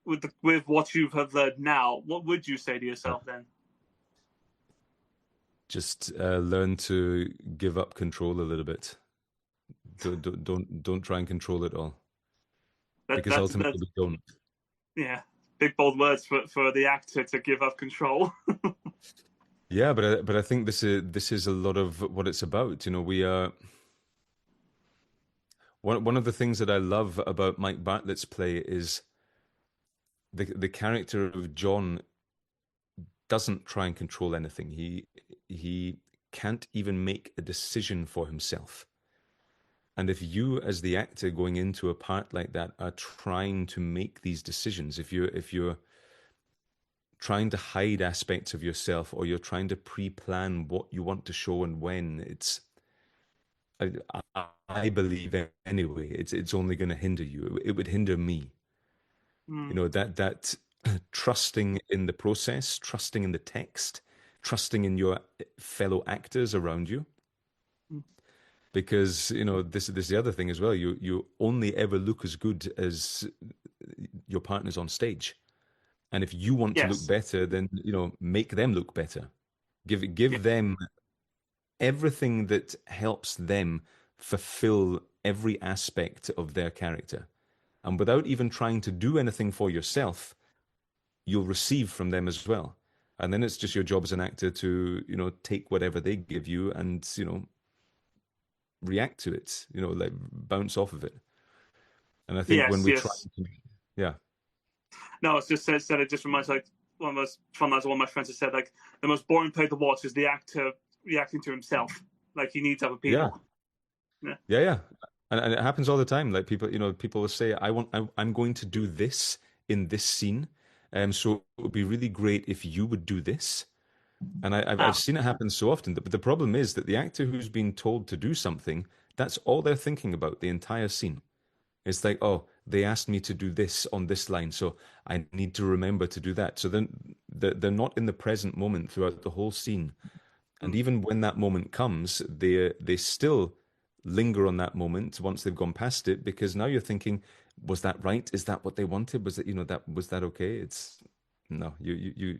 with what you have learned now, what would you say to yourself then? Just learn to give up control a little bit. Don't try and control it all, because ultimately That's we don't. yeah, big bold words for the actor to give up control. Yeah, but I think this is a lot of what it's about. You know, we are one of the things that I love about Mike Bartlett's play is the character of John doesn't try and control anything. He can't even make a decision for himself. And if you, as the actor going into a part like that, are trying to make these decisions, if you're trying to hide aspects of yourself, or you're trying to pre-plan what you want to show and when, I, I believe anyway, it's only going to hinder you. It would hinder me. You Mm. know, that trusting in the process, trusting in the text, trusting in your fellow actors around you. Mm. Because this is the other thing as well. You only ever look as good as your partners on stage, and if you want to look Yes. better, then make them look better. Yeah. Give them everything that helps them fulfill every aspect of their character, and without even trying to do anything for yourself, you'll receive from them as well. And then it's just your job as an actor to take whatever they give you and react to it, like bounce off of it. And I think when Yes. we try Yes. to, yeah, No, it's just said it just reminds like one of those fun lines one of my friends has said like the most boring play to watch is the actor reacting to himself. Like he needs other yeah, people. Yeah. yeah. And it happens all the time. Like people will say, I'm going to do this in this scene. So it would be really great if you would do this. And I've Ah. seen it happen so often. But the problem is that the actor who's been told to do something, that's all they're thinking about the entire scene. It's like, oh, they asked me to do this on this line, so I need to remember to do that. So then they're not in the present moment throughout the whole scene. And Mm. even when that moment comes, they still linger on that moment once they've gone past it, because now you're thinking, was that right? Is that what they wanted? Was it, was that okay? It's no, you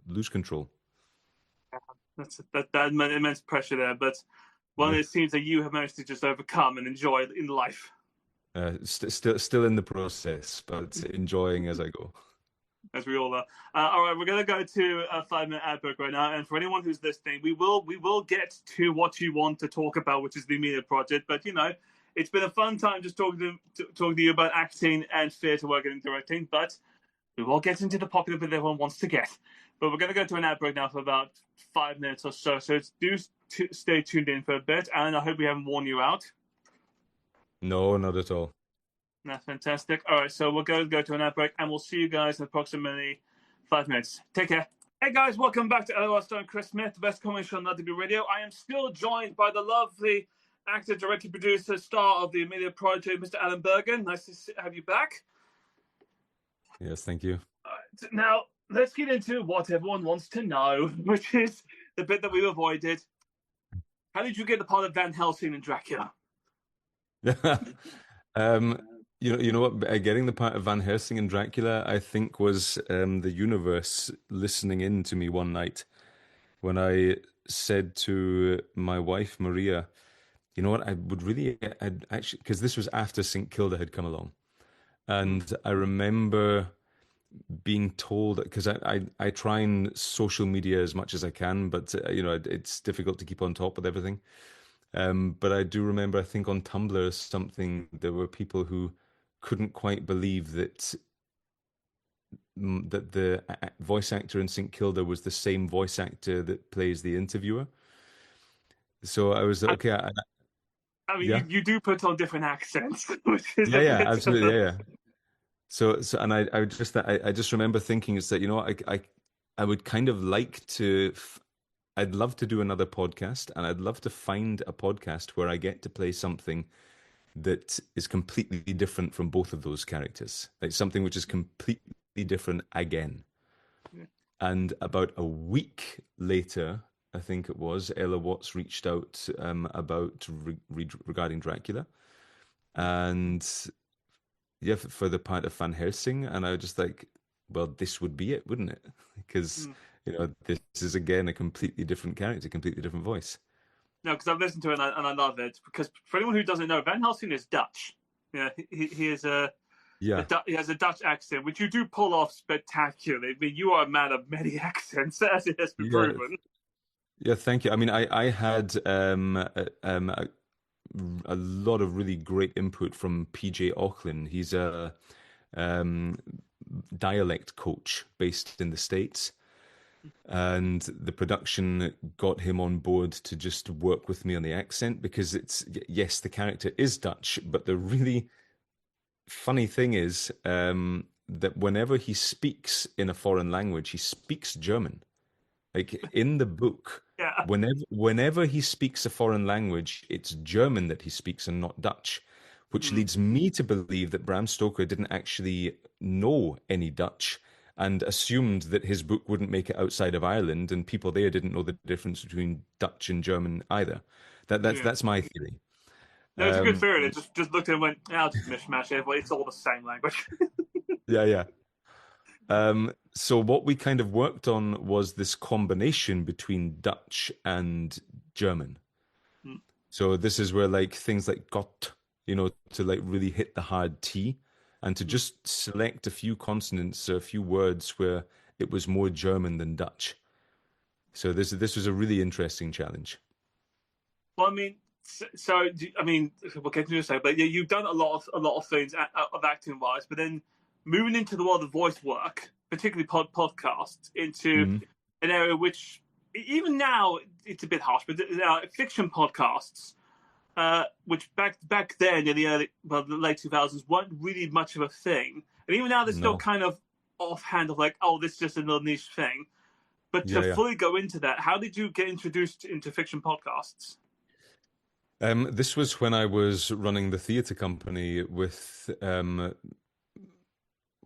lose control. That immense pressure there, but one of Yeah. the themes that you have managed to just overcome and enjoy in life. Still in the process, but enjoying as I go. As we all are. All right, we're going to go to a 5-minute ad break right now. And for anyone who's listening, we will get to what you want to talk about, which is the Amelia Project. But it's been a fun time just talking to you about acting and theatre work and directing. But we will get into the popular bit everyone wants to get. But we're going to go to an ad break now for about 5 minutes or so. So do stay tuned in for a bit, and I hope we haven't worn you out. No, not at all. That's fantastic. All right, so we'll go to an ad break, and we'll see you guys in approximately 5 minutes. Take care. Hey guys, welcome back to LOL starring Chris Smith, the best comedy show on LTB Radio. I am still joined by the lovely actor, director, producer, star of the Amelia Project, Mr. Alan Burgon. Nice to have you back. Yes, thank you. Now, let's get into what everyone wants to know, which is the bit that we've avoided. How did you get the part of Van Helsing and Dracula? You know what? Getting the part of Van Helsing and Dracula, I think, was the universe listening in to me one night when I said to my wife Maria, you know what? I'd actually, because this was after St. Kilda had come along, and I remember being told, because I try and social media as much as I can, but it's difficult to keep on top with everything. But I do remember, I think on Tumblr or something, there were people who couldn't quite believe that the voice actor in St. Kilda was the same voice actor that plays the interviewer. So I was okay. I mean, Yeah, you do put on different accents, which is yeah, absolutely, yeah. So and I just remember thinking is that I would kind of like to. I'd love to do another podcast, and I'd love to find a podcast where I get to play something that is completely different from both of those characters, like something which is completely different again. Yeah. And about a week later, I think it was, Ella Watts reached out about regarding Dracula, and yeah, for the part of Van Helsing, and I was just like, well, this would be it, wouldn't it? Because this is again a completely different character, completely different voice. No, because I've listened to it and I love it. Because for anyone who doesn't know, Van Helsing is Dutch. Yeah, he is he has a Dutch accent, which you do pull off spectacularly. I mean, you are a man of many accents, as it has been proven. Yeah, thank you. I mean, I had a lot of really great input from PJ Auckland. He's a dialect coach based in the States. And the production got him on board to just work with me on the accent because yes, the character is Dutch, but the really funny thing is that whenever he speaks in a foreign language, he speaks German. Like in the book, Yeah. whenever he speaks a foreign language, it's German that he speaks and not Dutch, which leads me to believe that Bram Stoker didn't actually know any Dutch and assumed that his book wouldn't make it outside of Ireland, and people there didn't know the difference between Dutch and German either. That's my theory. No, it's a good theory. It just looked at it and went, "I'll just mishmash it. Well, it's all the same language." Yeah. So what we kind of worked on was this combination between Dutch and German. So this is where like things like Gott, to like really hit the hard T, and to just select a few consonants or a few words where it was more German than Dutch. So this was a really interesting challenge. Well, I mean, we'll get into this, but yeah, you've done a lot of things of acting wise, but then moving into the world of voice work, particularly podcasts, into an area which even now it's a bit harsh, but fiction podcasts, which back then in the late 2000s weren't really much of a thing, and even now they're still kind of offhand of like, oh, this is just a little niche thing. But to fully go into that, how did you get introduced into fiction podcasts? This was when I was running the theatre company with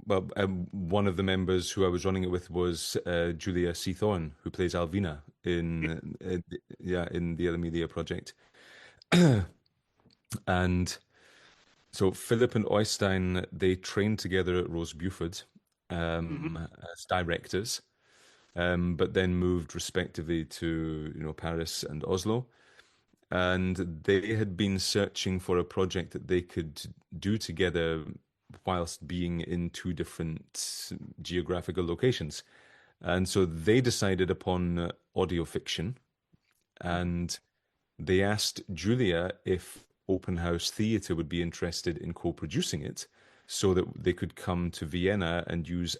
one of the members who I was running it with was Julia Seathorne, who plays Alvina in the Amelia Project. And So Philip and Oystein, they trained together at Rose Buford Hmm. as directors, but then moved respectively to Paris and Oslo. And they had been searching for a project that they could do together whilst being in two different geographical locations. And so they decided upon audio fiction, and they asked Julia if Open House Theatre would be interested in co-producing it so that they could come to Vienna and use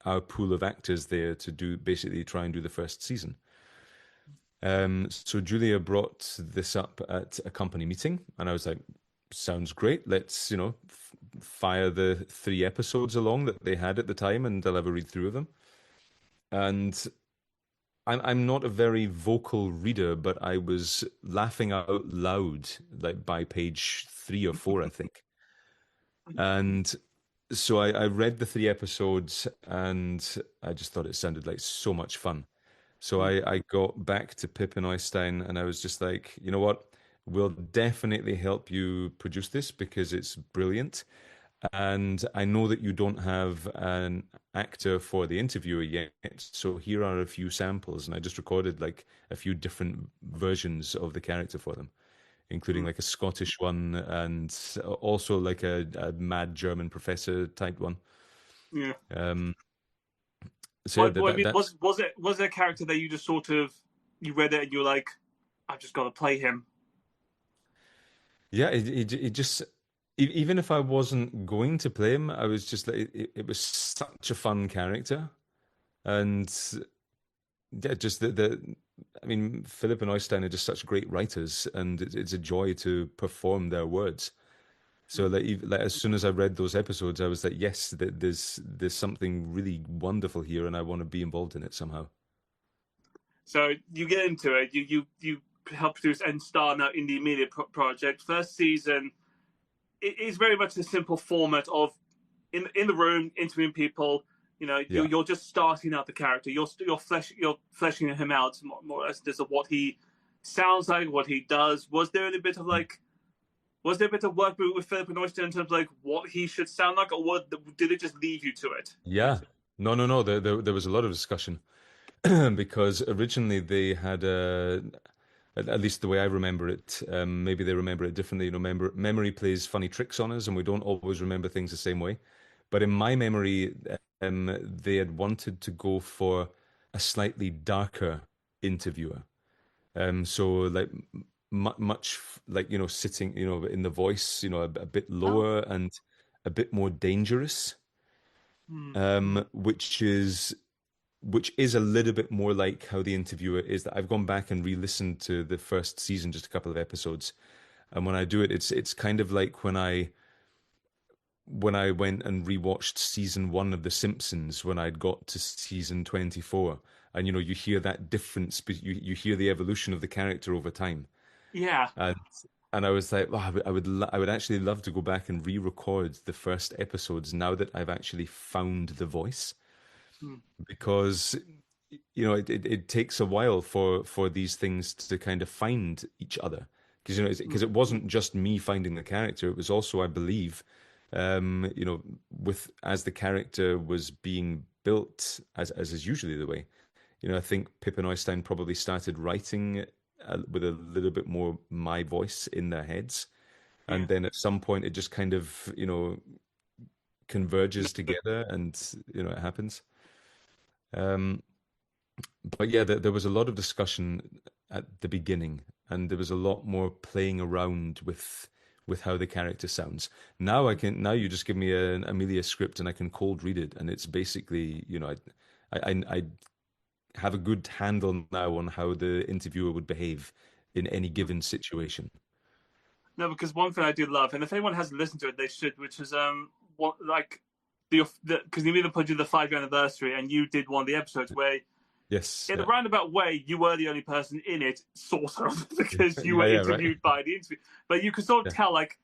our pool of actors there to do basically try and do the first season. So Julia brought this up at a company meeting, and I was like, sounds great. Let's, fire the 3 episodes along that they had at the time, and I'll have a read through of them. And I'm not a very vocal reader, but I was laughing out loud like by page 3 or 4, I think. And so I read the 3 episodes, and I just thought it sounded like so much fun. So I got back to Pip and Oystein, and I was just like, you know what? We'll definitely help you produce this because it's brilliant. And I know that you don't have an actor for the interviewer yet, so here are a few samples. And I just recorded like a few different versions of the character for them, including like a Scottish one and also like a mad German professor type one. Yeah. Um, so yeah, What I mean, that's was there a character that you just sort of you read it and you were like, I've just got to play him? yeah. It just even if I wasn't going to play him, I was just like it was such a fun character, and yeah, just the I mean, Philip and Oystein are just such great writers, and it's a joy to perform their words. So like as soon as I read those episodes, I was like, yes, there's something really wonderful here, and I want to be involved in it somehow. So you get into it. You help produce and star now in the Amelia Project. First season, it is very much the simple format of in the room interviewing people. Yeah. You're just starting out the character. You're fleshing him out more or less as of what he sounds like, what he does. Was there a bit of work with Philip and Oyster in terms of like what he should sound like, or did it just leave you to it? Yeah. No. There was a lot of discussion because originally they had at least the way I remember it, maybe they remember it differently. Memory plays funny tricks on us, and we don't always remember things the same way. But in my memory, they had wanted to go for a slightly darker interviewer. So like much like sitting in the voice, a bit Oh. lower and a bit more dangerous, Hmm. which is a little bit more like how the interviewer is. That I've gone back and re-listened to the first season, just a couple of episodes, and when I do it, it's kind of like when I went and rewatched season 1 of The Simpsons when I'd got to season 24, and you hear that difference, but you hear the evolution of the character over time, Yeah. and I was like, wow, I would actually love to go back and re-record the first episodes now that I've actually found the voice, Hmm. because it takes a while for these things to kind of find each other, because because it wasn't just me finding the character, it was also, I believe, with as the character was being built, as is usually the way, I think Pip and Oystein probably started writing with a little bit more my voice in their heads, Yeah. and then at some point it just kind of converges together, and it happens. Um, but yeah, there was a lot of discussion at the beginning, and there was a lot more playing around with how the character sounds. Now you just give me an Amelia script and I can cold read it, and it's basically, I have a good handle now on how the interviewer would behave in any given situation. No, because one thing I do love, and if anyone hasn't listened to it, they should, which is what like the because you even put you the 5 year anniversary, and you did one of the episodes where, Yes, in a yeah. roundabout way, you were the only person in it, sort of, because you Yeah, were yeah, right. interviewed by the interview, but you could sort of Yeah. tell like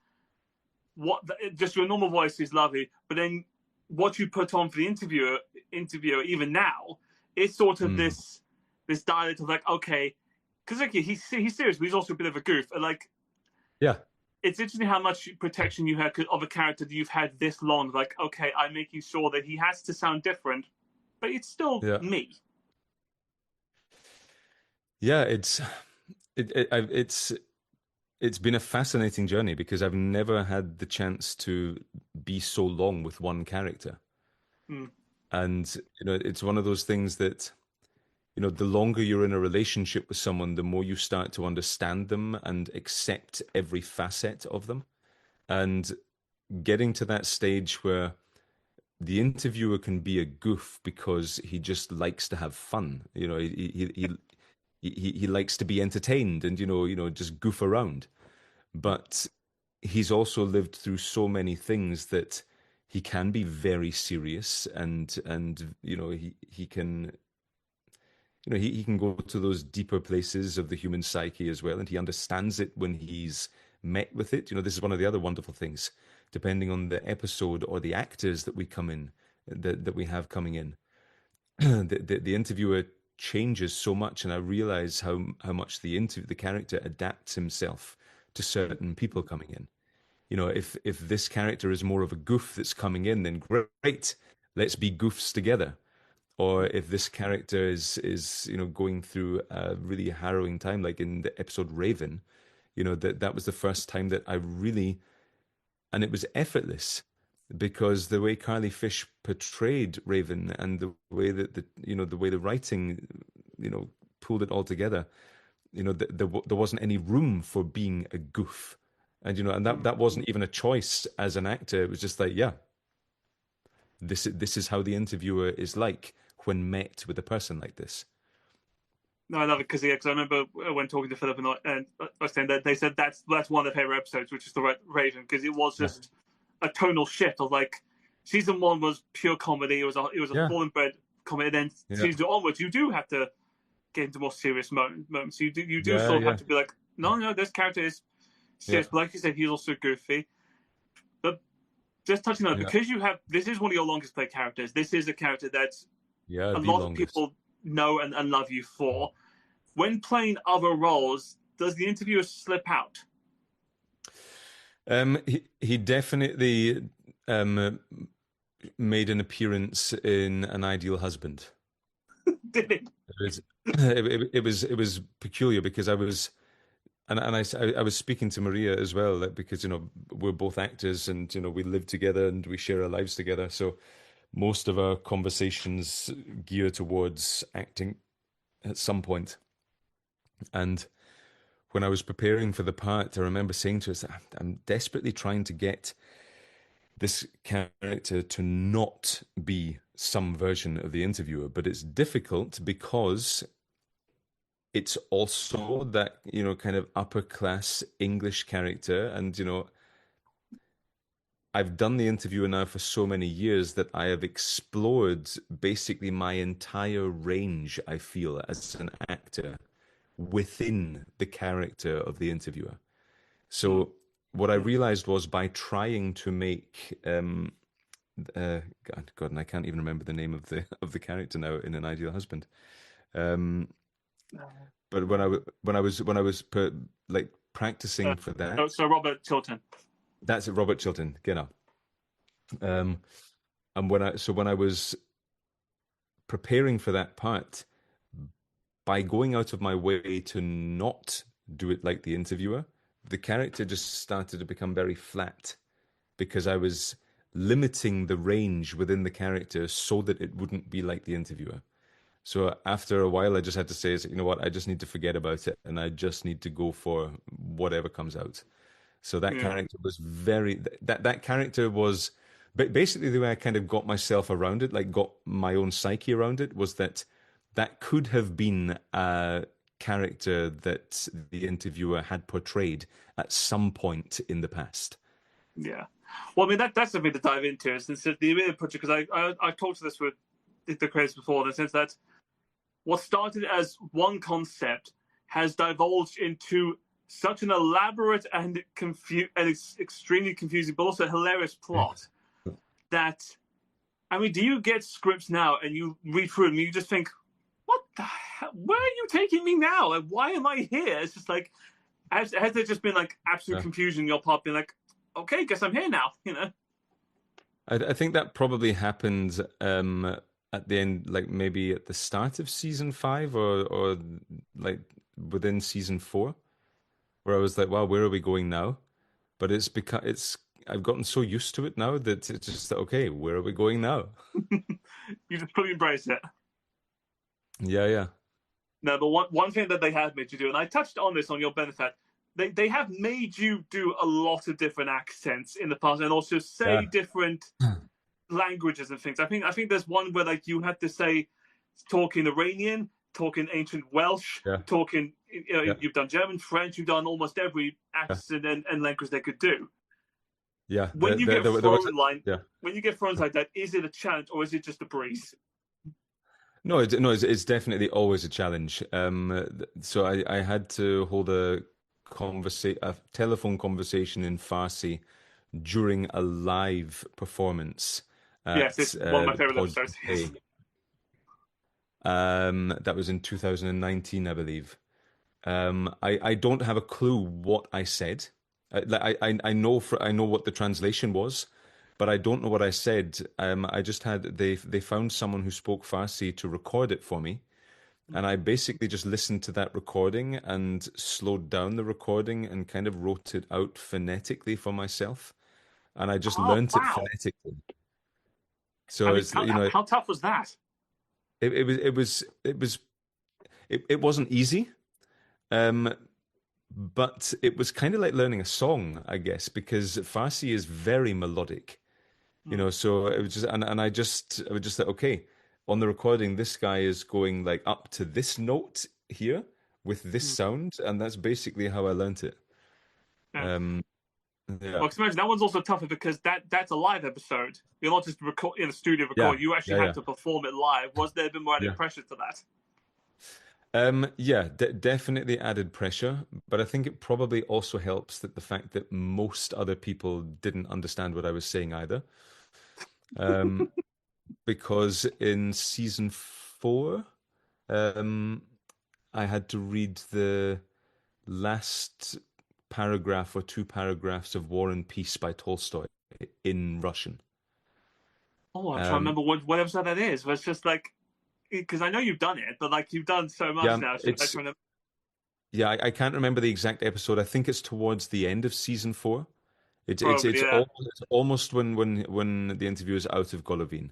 just your normal voice is lovely, but then what you put on for the interviewer even now, it's sort of Mm. this dialect of like, okay, because like he's serious, but he's also a bit of a goof, and like Yeah. it's interesting how much protection you had of a character that you've had this long. Like, okay, I'm making sure that he has to sound different, but it's still Yeah. me. Yeah, it's been a fascinating journey because I've never had the chance to be so long with one character. Mm. And it's one of those things that the longer you're in a relationship with someone, the more you start to understand them and accept every facet of them. And getting to that stage where the interviewer can be a goof because he just likes to have fun. He likes to be entertained and just goof around. But he's also lived through so many things that he can be very serious, and he can he can go to those deeper places of the human psyche as well, and he understands it when he's met with it. This is one of the other wonderful things, depending on the episode or the actors that we have coming in. The interviewer changes so much, and I realize how much the character adapts himself to certain people coming in. If this character is more of a goof that's coming in, then great, let's be goofs together. Or if this character is going through a really harrowing time, like in the episode Raven, that was the first time that I really, and it was effortless, because the way Carly Fish portrayed Raven and the way that the way the writing pulled it all together, there wasn't any room for being a goof, and that wasn't even a choice as an actor. It was just like, yeah, this is how the interviewer is like when met with a person like this. No, I love it because I remember when talking to Philip and I was saying that they said that's one of their favorite episodes, which is the Raven, because it was just a tonal shift of like season 1 was pure comedy. It was a full and bred comedy. And then season 2 onwards, you do have to get into more serious moments. You do sort of have to be like, no, this character is serious. But like you said, he's also goofy. But just touching on it, because this is one of your longest played characters. This is a character that's a lot of people know and love you for. When playing other roles, does the interviewer slip out? He definitely made an appearance in An Ideal Husband. Did it? It was peculiar because I was speaking to Maria as well, because we're both actors and we live together and we share our lives together. So most of our conversations gear towards acting at some point. And when I was preparing for the part, I remember saying to her, I'm desperately trying to get this character to not be some version of the interviewer, but it's difficult because it's also that, kind of upper class English character. And, I've done the interviewer now for so many years that I have explored basically my entire range, I feel, as an actor within the character of the interviewer. So what I realized was, by trying to make God, and I can't even remember the name of the character now in An Ideal Husband. But when I was practicing for that. So Robert Chilton. That's it, Robert Chilton, genau. And when I was preparing for that part, by going out of my way to not do it like the interviewer, the character just started to become very flat, because I was limiting the range within the character so that it wouldn't be like the interviewer. So after a while, I just had to say, you know what, I just need to forget about it, and I just need to go for whatever comes out. So that character was that character was basically the way I kind of got myself around it, like got my own psyche around it, was that could have been a character that the interviewer had portrayed at some point in the past. Yeah. Well, I mean, that's something to dive into, is the Amelia Project, because I talked to this with the creators before, in the sense that what started as one concept has divulged into such an elaborate and extremely confusing, but also hilarious plot that, I mean, do you get scripts now and you read through them and you just think, what the hell? Where are you taking me now? Like, why am I here? It's just like, has there just been like absolute Yeah. confusion in your part, being like, okay, guess I'm here now, you know? I think that probably happened at the end, like maybe at the start of season 5 or like within season 4, where I was like, wow, where are we going now? But it's because I've gotten so used to it now that it's just okay, where are we going now? You just fully embrace it. Yeah, yeah. No, but one thing that they have made you do, and I touched on this on your benefit, they have made you do a lot of different accents in the past, and also say Yeah. different languages and things. I think there's one where like you had to say talking Iranian, talking ancient Welsh, Yeah. talking. You know, Yeah. you've done German, French, you've done almost every Yeah. accent and language they could do. Yeah. When you get There was yeah. when you get thrown like that, is it a challenge or is it just a breeze? No, it's definitely always a challenge. So I had to hold a telephone conversation in Farsi during a live performance Yes, at it's one of my favorite Pod episodes. UK. That was in 2019, I believe. I don't have a clue what I said. I know what the translation was, but I don't know what I said. I just had they found someone who spoke Farsi to record it for me, and I basically just listened to that recording and slowed down the recording and kind of wrote it out phonetically for myself, and I just Oh learnt it wow! phonetically. I So mean, it's you know how tough was that? it wasn't easy. Um, but it was kind of like learning a song, I guess, because Farsi is very melodic, you Hmm. know. So it was just, and I was just like, okay, on the recording, this guy is going like up to this note here with this Hmm. sound, and that's basically how I learnt it. Yeah. Um, yeah, Well, 'cause imagine that one's also tougher because that's a live episode. You're not just record in the studio yeah, record. You actually yeah, had yeah, to perform it live. Was there a bit more added yeah. pressure to that? Yeah, definitely added pressure, but I think it probably also helps that the fact that most other people didn't understand what I was saying either. Um, because in season 4, um, I had to read the last paragraph or 2 paragraphs of War and Peace by Tolstoy in Russian. Oh, I'm trying to Um, remember what episode that is. But it's just like because I know you've done it, but like you've done so much yeah, now. So I it's trying to. I can't remember the exact episode. I think it's towards the end of season 4. Probably yeah. It's almost when the interview is out of Golovin,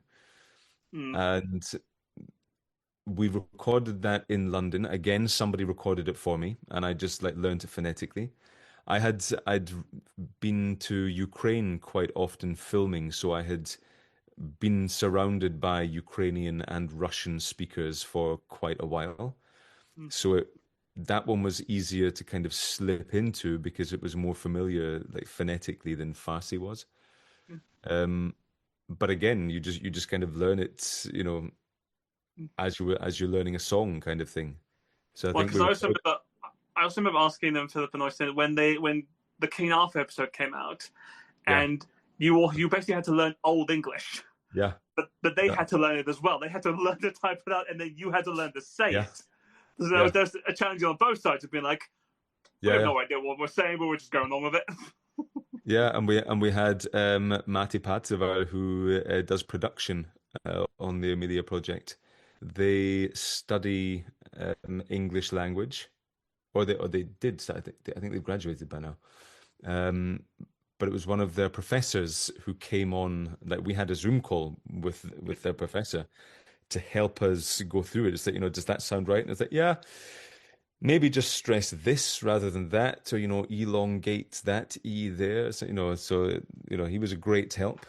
Hmm. and we recorded that in London. Again, somebody recorded it for me, and I just like learned it phonetically. I'd been to Ukraine quite often filming, so I had been surrounded by Ukrainian and Russian speakers for quite a while. Hmm. So that one was easier to kind of slip into because it was more familiar, like phonetically, than Farsi was. Hmm. But again, you just kind of learn it, you know, Hmm. as you're learning a song, kind of thing. So I Well, think because we were, I also remember asking them Philip and I when the King Arthur episode came out, yeah, and you basically had to learn Old English. yeah, But they yeah, had to learn it as well. They had to learn to type it out, and then you had to learn to say yeah, it. So yeah, there's a challenge on both sides of being like, we yeah, have yeah. no idea what we're saying, but we're just going on with it. Yeah, and we had Matti Patsavar who does production on the Amelia Project. They study English language, or they did. I think they've graduated by now. Um, but it was one of their professors who came on. Like we had a Zoom call with their professor to help us go through it. It's like, you know, does that sound right? And it's like, yeah, maybe just stress this rather than that, or you know, elongate that e there. So you know, he was a great help.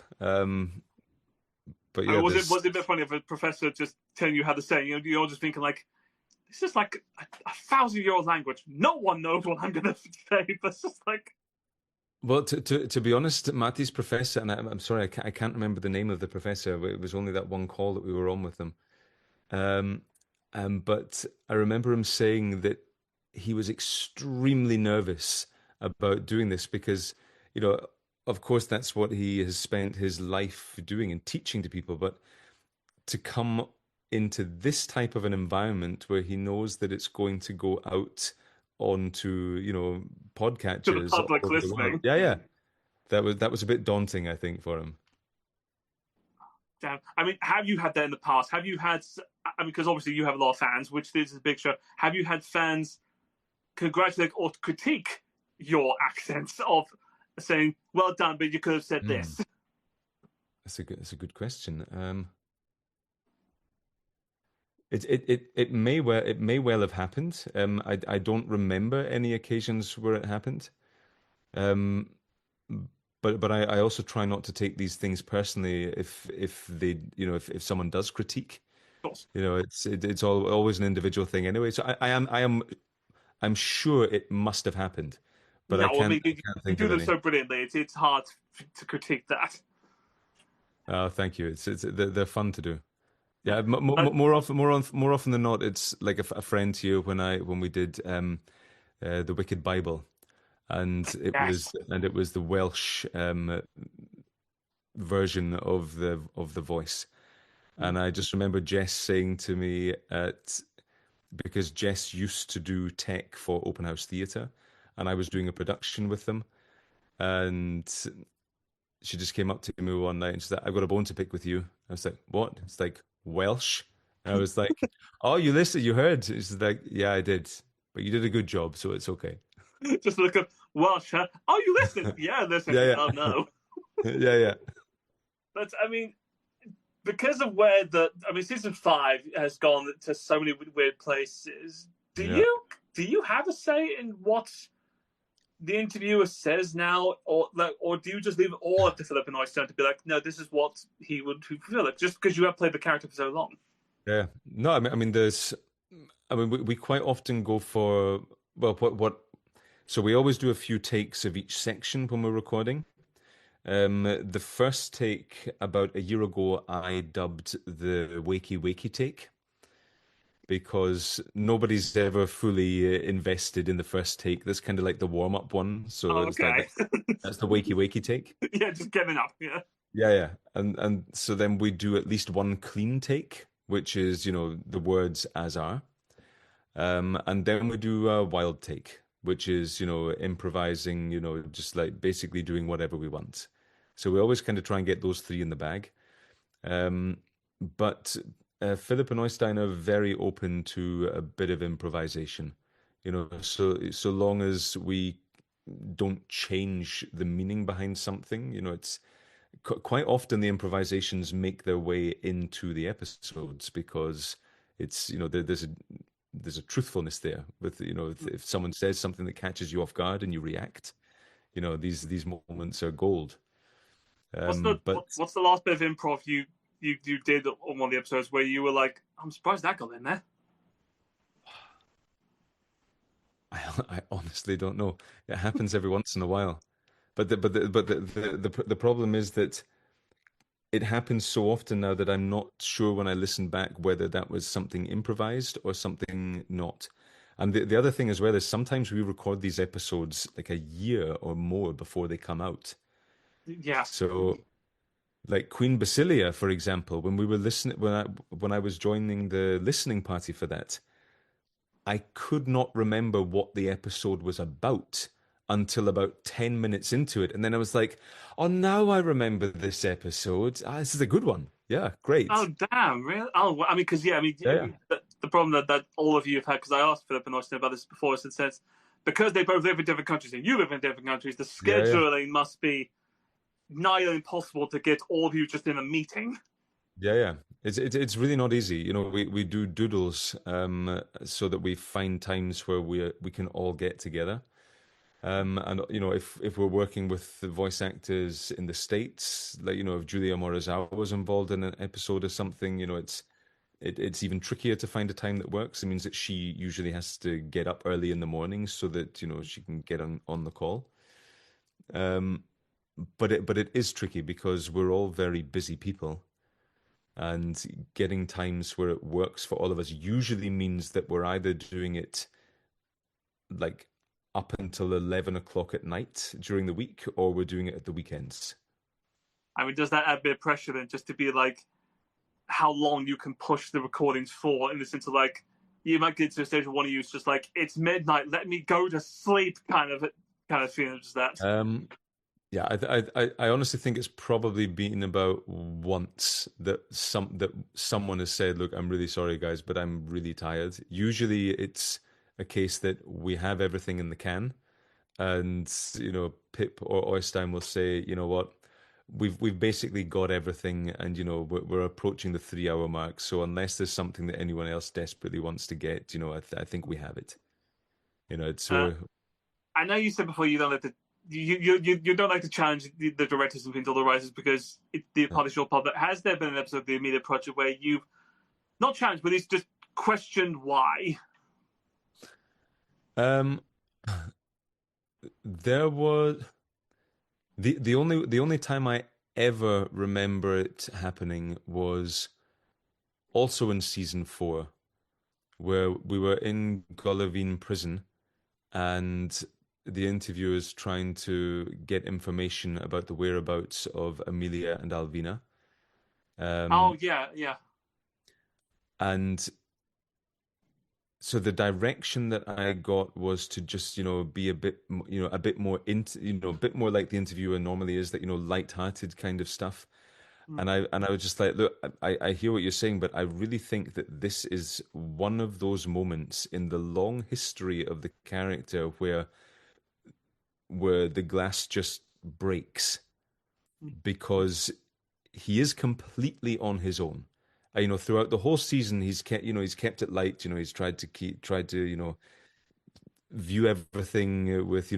But I mean, yeah, there's was it a bit funny of a professor just telling you how to say? You know, you're just thinking like, this is like a 1,000-year-old language. No one knows what I'm going to say, but it's just like, well, to be honest, Matty's professor, and I'm sorry, I can't remember the name of the professor. It was only that one call that we were on with them. Um, but I remember him saying that he was extremely nervous about doing this because, you know, of course, that's what he has spent his life doing and teaching to people. But to come into this type of an environment where he knows that it's going to go out onto, To the podcatchers all public over the world. listening. Yeah, yeah. That was a bit daunting, I think, for him. Damn. I mean, have you had that in the past? Have you had? I mean, because obviously you have a lot of fans, which this is a big show. Have you had fans congratulate or critique your accents of saying, "Well done, but you could have said this"? That's a good question. It may well have happened. I don't remember any occasions where it happened. Um, but I also try not to take these things personally if they, if someone does critique. Of course. It's always an individual thing anyway. So I'm sure it must have happened, but No, I can't, I mean, I can't you think do of them any. so brilliantly. It's hard to critique that. Oh, thank you. They're fun to do. Yeah, Uh, more often than not, it's like a friend here when we did the Wicked Bible, and yes. it was the Welsh version of the voice, and I just remember Jess saying to me because Jess used to do tech for Open House Theatre, and I was doing a production with them, and she just came up to me one night and she's like, "I've got a bone to pick with you." I was like, "What?" It's like, "Welsh." And I was like, "Oh, you listened? You heard?" She's like, "Yeah, I did, but you did a good job, so it's okay." Just look up Welsh. Huh? Oh, you listened? Yeah, listen. Yeah, Oh yeah, no. yeah, yeah. But I mean, because of where season 5 has gone to so many weird places. Do Yeah. you have a say in what the interviewer says now, or do you just leave it all up to Philip and Oyster to be like, no, this is what he would feel like, just because you have played the character for so long? Yeah. No, we quite often go for, well, so we always do a few takes of each section when we're recording. The first take about a year ago, I dubbed the wakey wakey take because nobody's ever fully invested in the first take. That's kind of like the warm up one. So Oh, it's like okay. that's the wakey wakey take. Yeah, just giving up. Yeah. Yeah, yeah. And so then we do at least one clean take, which is, the words as are. And then we do a wild take, which is, improvising, just like basically doing whatever we want. So we always kind of try and get those three in the bag. But Philip and Oystein are very open to a bit of improvisation, so long as we don't change the meaning behind something, it's quite often the improvisations make their way into the episodes because it's, there's a truthfulness there with, if someone says something that catches you off guard and you react, these moments are gold. But What's the last bit of improv you did on one of the episodes where you were like, I'm surprised that got in there? I honestly don't know. It happens every once in a while, but the problem is that it happens so often now that I'm not sure when I listen back whether that was something improvised or something not. And the other thing as well is sometimes we record these episodes like a year or more before they come out. Yes. So, like Queen Basilia, for example, when we were listening, when I was joining the listening party for that, I could not remember what the episode was about until about 10 minutes into it. And then I was like, oh, now I remember this episode. This is a good one. Yeah, great. Oh, damn, really? Oh, I mean, because, yeah, Yeah. the problem that all of you have had, because I asked Philip and Austin about this before, is it says, because they both live in different countries and you live in different countries, the scheduling must be nigh impossible to get all of you just in a meeting. Yeah, yeah. It's really not easy. We do doodles so that we find times where we can all get together. And if we're working with the voice actors in the States, like if Julia Morizawa was involved in an episode or something, it's even trickier to find a time that works. It means that she usually has to get up early in the morning so that she can get on the call. But it is tricky because we're all very busy people. And getting times where it works for all of us usually means that we're either doing it like up until 11 o'clock at night during the week, or we're doing it at the weekends. I mean, does that add a bit of pressure then, just to be like, how long you can push the recordings for, in the sense of like, you might get to a stage where one of you is just like, it's midnight, let me go to sleep, kind of feeling, just that. Yeah, I honestly think it's probably been about once that someone has said, "Look, I'm really sorry, guys, but I'm really tired." Usually, it's a case that we have everything in the can, and Pip or Oystein will say, "You know what? We've basically got everything, and we're approaching the 3 hour mark. So unless there's something that anyone else desperately wants to get, I think we have it. It's I know you said before you don't like to you don't like to challenge the directors and things or the writers because the part is your part. But has there been an episode of the Amelia Project where you've not challenged, but it's just questioned why? There was the only time I ever remember it happening was also in season 4, where we were in Golovin prison, and the interviewers trying to get information about the whereabouts of Amelia and Alvina. Oh yeah. And so the direction that I got was to just, be a bit, a bit more a bit more like the interviewer normally is, that, light-hearted kind of stuff. And I was just like, look, I hear what you're saying, but I really think that this is one of those moments in the long history of the character where the glass just breaks, because he is completely on his own. Throughout the whole season, he's kept it light. He's tried to view everything with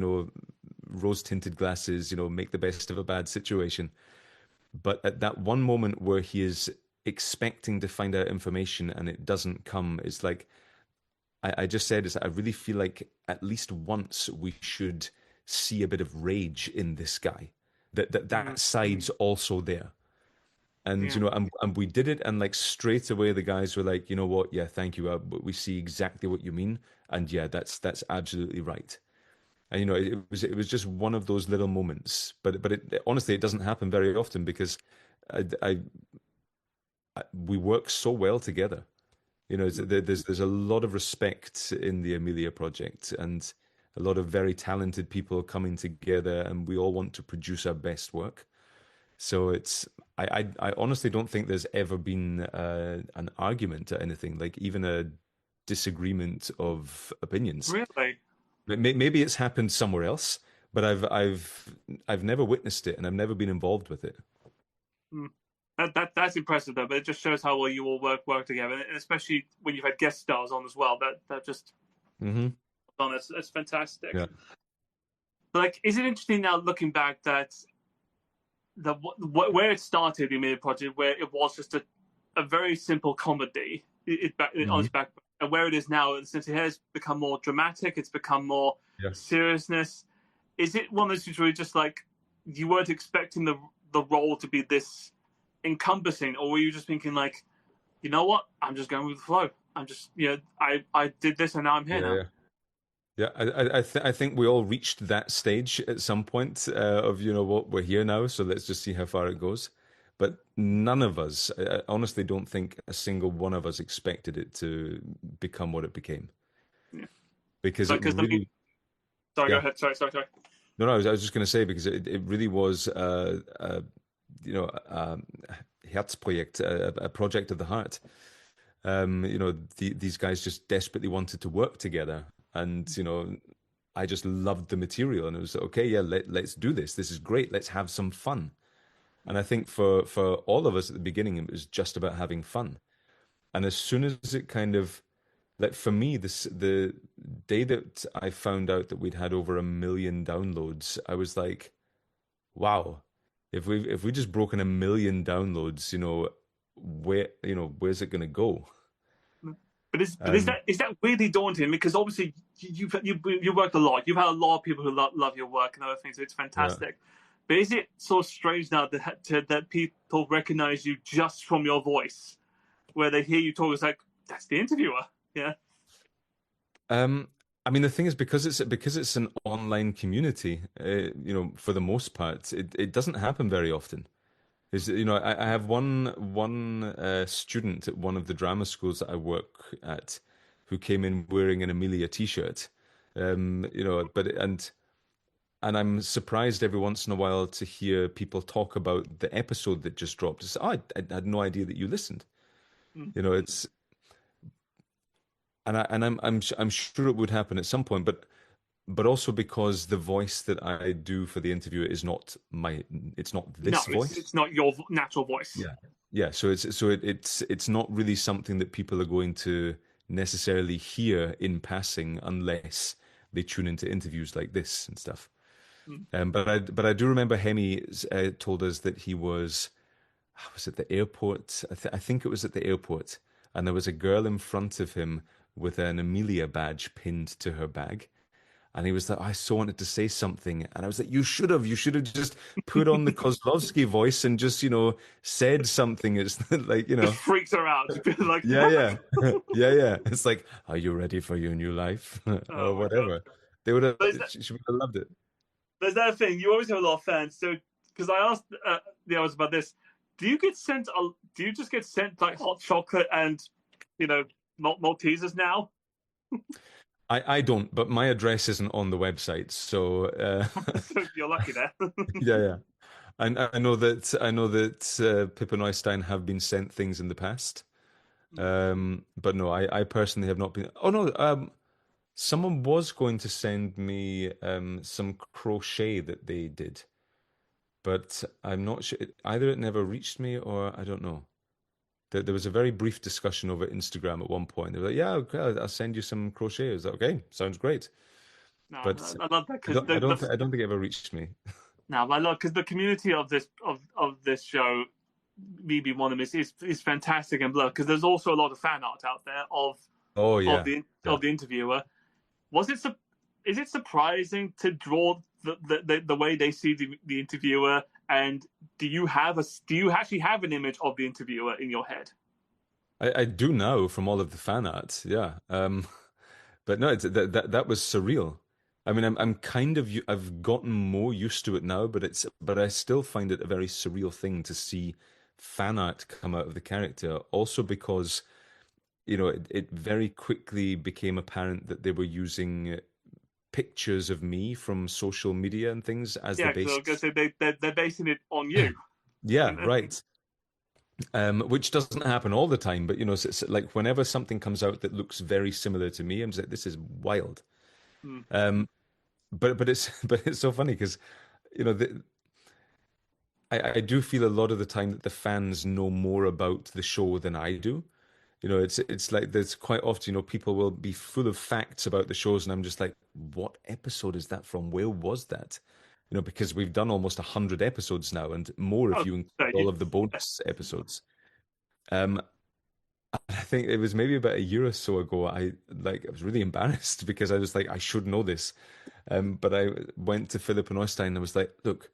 rose-tinted glasses. Make the best of a bad situation. But at that one moment where he is expecting to find out information and it doesn't come, it's like I just said, is that I really feel like at least once we should see a bit of rage in this guy. That side's also there. And and we did it, and like straight away the guys were like, you know what, yeah, thank you, we see exactly what you mean, and yeah, that's absolutely right. And it was just one of those little moments, but honestly, it doesn't happen very often, because we work so well together. There's a lot of respect in the Amelia Project, and a lot of very talented people coming together, and we all want to produce our best work. So I honestly don't think there's ever been an argument or anything, like even a disagreement of opinions. Really? Maybe it's happened somewhere else, but I've never witnessed it, and I've never been involved with it. That's impressive though, but it just shows how well you all work together, and especially when you've had guest stars on as well. That just that's fantastic. Yeah. But like, is it interesting now looking back that where it started, the Amelia Project, where it was just a very simple comedy, on its back, and where it is now, since it has become more dramatic, it's become more seriousness. Is it one of those things where just like you weren't expecting the role to be this encompassing, or were you just thinking like, you know what, I'm just going with the flow. I'm just I did this and now I'm here now. Yeah, I think we all reached that stage at some point of what, we're here now, so let's just see how far it goes. But none of us, I honestly don't think a single one of us expected it to become what it became. Yeah. Because it really... Sorry, go ahead. Sorry. No, I was just going to say, because it really was, Herzprojekt, a project of the heart. These guys just desperately wanted to work together. And, I just loved the material, and it was okay, yeah, let's do this. This is great. Let's have some fun. And I think for all of us at the beginning, it was just about having fun. And as soon as it kind of, like for me, the day that I found out that we'd had over 1 million downloads, I was like, wow, if we just broken 1 million downloads, where's it going to go? But is that really daunting? Because obviously you worked a lot. You've had a lot of people who love your work and other things. So it's fantastic. Yeah. But is it so strange now that people recognize you just from your voice, where they hear you talk? It's like, that's the interviewer. Yeah. I mean, the thing is, because it's an online community, for the most part, it doesn't happen very often. I have one student at one of the drama schools that I work at who came in wearing an Amelia t-shirt. And I'm surprised every once in a while to hear people talk about the episode that just dropped. It's, oh, I had no idea that you listened. Mm. It's I'm sure it would happen at some point, but also because the voice that I do for the interviewer is not it's not this voice. It's not your natural voice. Yeah. So it's not really something that people are going to necessarily hear in passing unless they tune into interviews like this and stuff. But I do remember Hemi told us that he was at the airport. I think it was at the airport, and there was a girl in front of him with an Amelia badge pinned to her bag. And he was like, I so wanted to say something. And I was like, you should have just put on the Kozlovsky voice and just, said something. It's like, Just freaks her out. Like, yeah. Yeah. It's like, are you ready for your new life? Or whatever. They would have, she would have loved it. There's that thing. You always have a lot of fans. So, because I asked the others about this, do you just get sent like hot chocolate and, Maltesers now? I don't, but my address isn't on the website, so you're lucky there. Yeah. And I know that Pippa Neustein have been sent things in the past, but no, I personally have not been. Oh no, someone was going to send me some crochet that they did, but I'm not sure. Either it never reached me, or I don't know. There was a very brief discussion over Instagram at one point. They were like, "Yeah, okay, I'll send you some crochet." I was like, "Okay, sounds great." No, but I love that because I don't think it ever reached me. No, but I love because the community of this show, me being one of them, is fantastic and blood. Because there's also a lot of fan art out there of the interviewer. Is it surprising to draw the way they see the interviewer? And do you actually have an image of the interviewer in your head? I do now from all of the fan art, yeah. But no, that was surreal. I mean, I've gotten more used to it now, but I still find it a very surreal thing to see fan art come out of the character. Also because, it very quickly became apparent that they were using pictures of me from social media and things as the basis. Yeah, so they're basing it on you. Yeah, right. Which doesn't happen all the time, but it's like whenever something comes out that looks very similar to me, I'm just like, this is wild. But it's so funny because I do feel a lot of the time that the fans know more about the show than I do. It's like there's quite often, people will be full of facts about the shows, and I'm just like, what episode is that from? Where was that? Because we've done almost 100 episodes now, and more if you include all of the bonus episodes. I think it was maybe about a year or so ago. I was really embarrassed because I was like, I should know this. But I went to Philip and Oystein and I was like, look,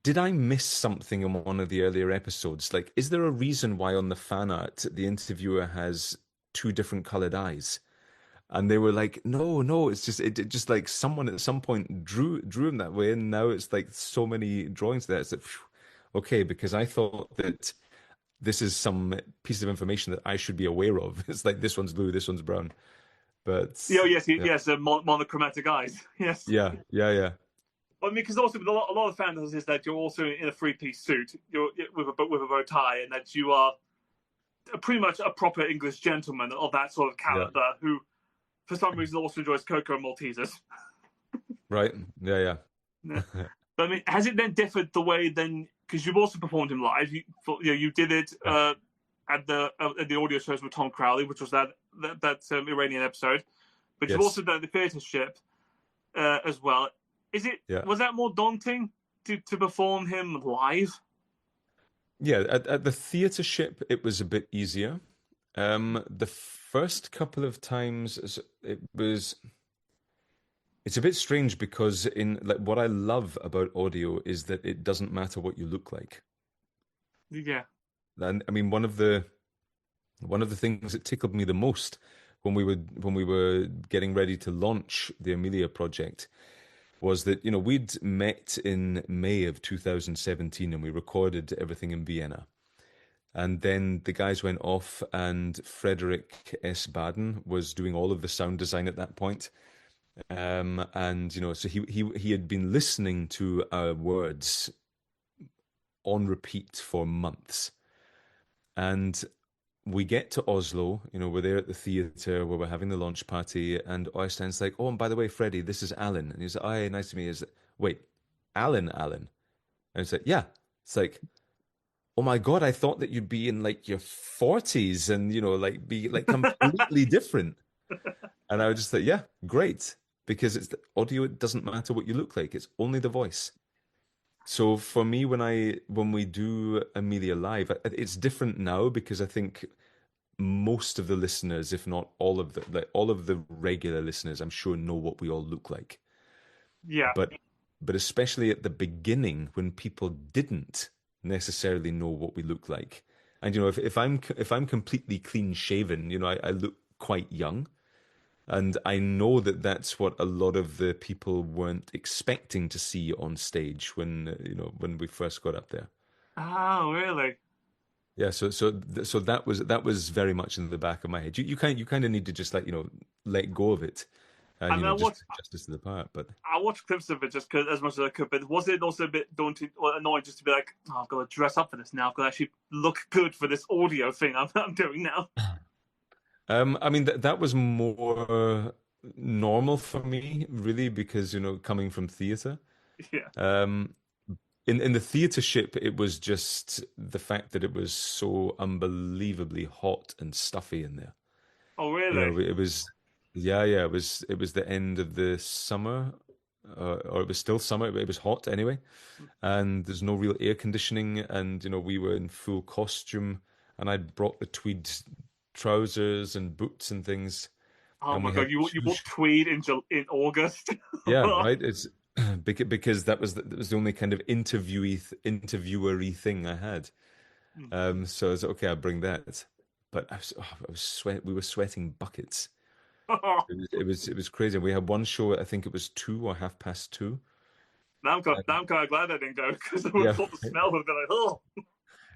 did I miss something in one of the earlier episodes? Like, is there a reason why on the fan art the interviewer has 2 different colored eyes? And they were like, no, it's just it just like someone at some point drew him that way, and now it's like so many drawings there. It's like, okay, because I thought that this is some piece of information that I should be aware of. It's like this one's blue, this one's brown. But yes, monochromatic eyes. Yes. Yeah. I mean, because also with a lot of fans is that you're also in a 3-piece suit, you're with a bow tie, and that you are pretty much a proper English gentleman of that sort of caliber who, for some reason, also enjoys Cocoa and Maltesers. Right. Yeah. But I mean, has it then differed the way then? Because you've also performed him live. You did it at the audio shows with Tom Crowley, which was that Iranian episode. But you've also done the theatre ship as well. Was that more daunting to perform him live? Yeah, at the theatre ship, it was a bit easier. The first couple of times, it's a bit strange because what I love about audio is that it doesn't matter what you look like. Yeah. And I mean, one of the things that tickled me the most when we were getting ready to launch the Amelia Project was that, we'd met in May of 2017 and we recorded everything in Vienna. And then the guys went off, and Frederick S. Baden was doing all of the sound design at that point. And so he had been listening to our words on repeat for months. And we get to Oslo, we're there at the theater where we're having the launch party, and Øystein's like, "Oh, and by the way, Freddie, this is Alan." And he's like, "Oh, hey, nice to meet you." He's like, "Wait, Alan?" And it's like, "Yeah." It's like, "Oh my God, I thought that you'd be in like your 40s and, like be like completely different." And I was just like, "Yeah, great." Because it's the audio, it doesn't matter what you look like, it's only the voice. So for me, when we do Amelia live, it's different now because I think most of the listeners, if not all of the regular listeners, I'm sure know what we all look like. Yeah. But especially at the beginning when people didn't necessarily know what we look like. And if I'm completely clean shaven, I look quite young. And I know that that's what a lot of the people weren't expecting to see on stage when we first got up there. Oh, really? Yeah, so that was very much in the back of my head. You kind of need to just let go of it, I and mean, just do justice to the part. But I watched clips of it just as much as I could. But was it also a bit daunting or annoying just to be like, "Oh, I've got to dress up for this now. I've got to actually look good for this audio thing I'm doing now." I mean that was more normal for me, really, because coming from theater. Yeah. Um, in the theater ship, it was just the fact that it was so unbelievably hot and stuffy in there. Oh, really? It was, yeah, yeah. It was the end of the summer, or it was still summer. But it was hot anyway, and there's no real air conditioning, and we were in full costume, and I'd brought the tweed trousers and boots and things, Oh and my we God, had you wore tweed in August. yeah, right. It's because that was the only kind of interviewery thing I had. So I was like, okay, I'll bring that. But I was sweat. We were sweating buckets. It was crazy. We had one show. I think it was 2 or 2:30. Now I'm kind of glad I didn't go because I would Yeah. have thought the smell would have been like, oh.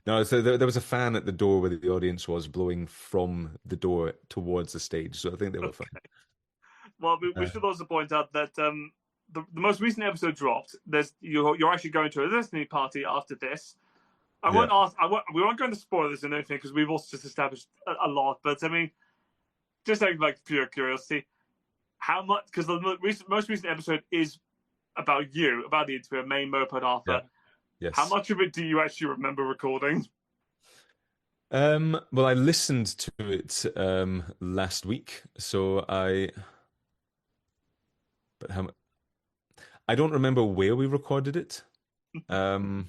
No, so there was a fan at the door where the audience was blowing from the door towards the stage. So I think they were fine. Well, we should also point out that the most recent episode dropped. You're actually going to a listening party after this. We won't go into spoilers and everything because we've also just established a lot. But I mean, just like pure curiosity, how much? Because the most recent episode is about you, about the interview, main Moped Arthur. Yeah. Yes. How much of it do you actually remember recording? Well, I listened to it last week, so but I don't remember where we recorded it. Oh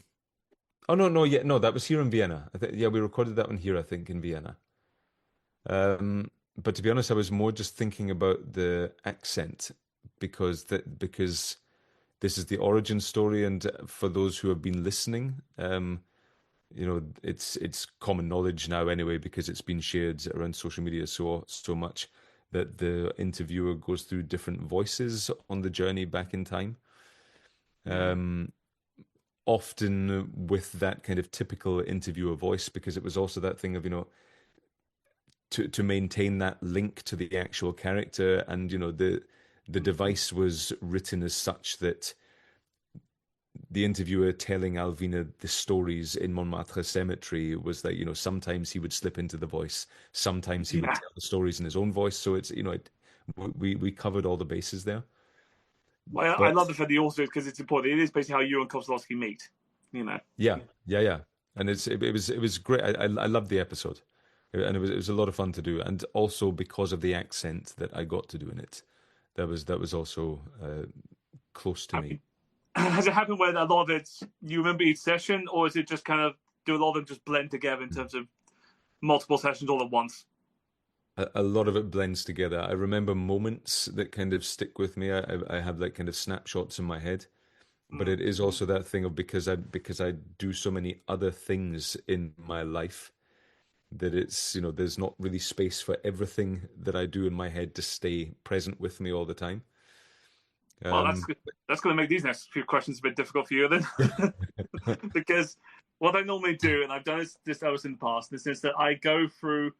no, yeah, no, that was here in Vienna. Yeah, we recorded that one here, I think, in Vienna. But to be honest, I was more just thinking about the accent because this is the origin story, and for those who have been listening, it's common knowledge now anyway because it's been shared around social media so much that the interviewer goes through different voices on the journey back in time. Often with that kind of typical interviewer voice, because it was also that thing of to maintain that link to the actual character, and the device was written as such that the interviewer telling Alvina the stories in Montmartre Cemetery was that sometimes he would slip into the voice, sometimes he would tell the stories in his own voice. So it's we covered all the bases there. Well, I love it for the also because it's important. It is basically how you and Kozlowski meet. Yeah, and it was great. I loved the episode, and it was a lot of fun to do, and also because of the accent that I got to do in it, that was also close to me. Has it happened where a lot of it you remember each session, or is it just kind of do a lot of them just blend together in terms of multiple sessions all at once? A lot of it blends together. I remember moments that kind of stick with me. I have like kind of snapshots in my head, but it is also that thing of because I do so many other things in my life that it's there's not really space for everything that I do in my head to stay present with me all the time. Well, that's going to make these next few questions a bit difficult for you then, because what I normally do, and I've done this ever in the past, is that I go through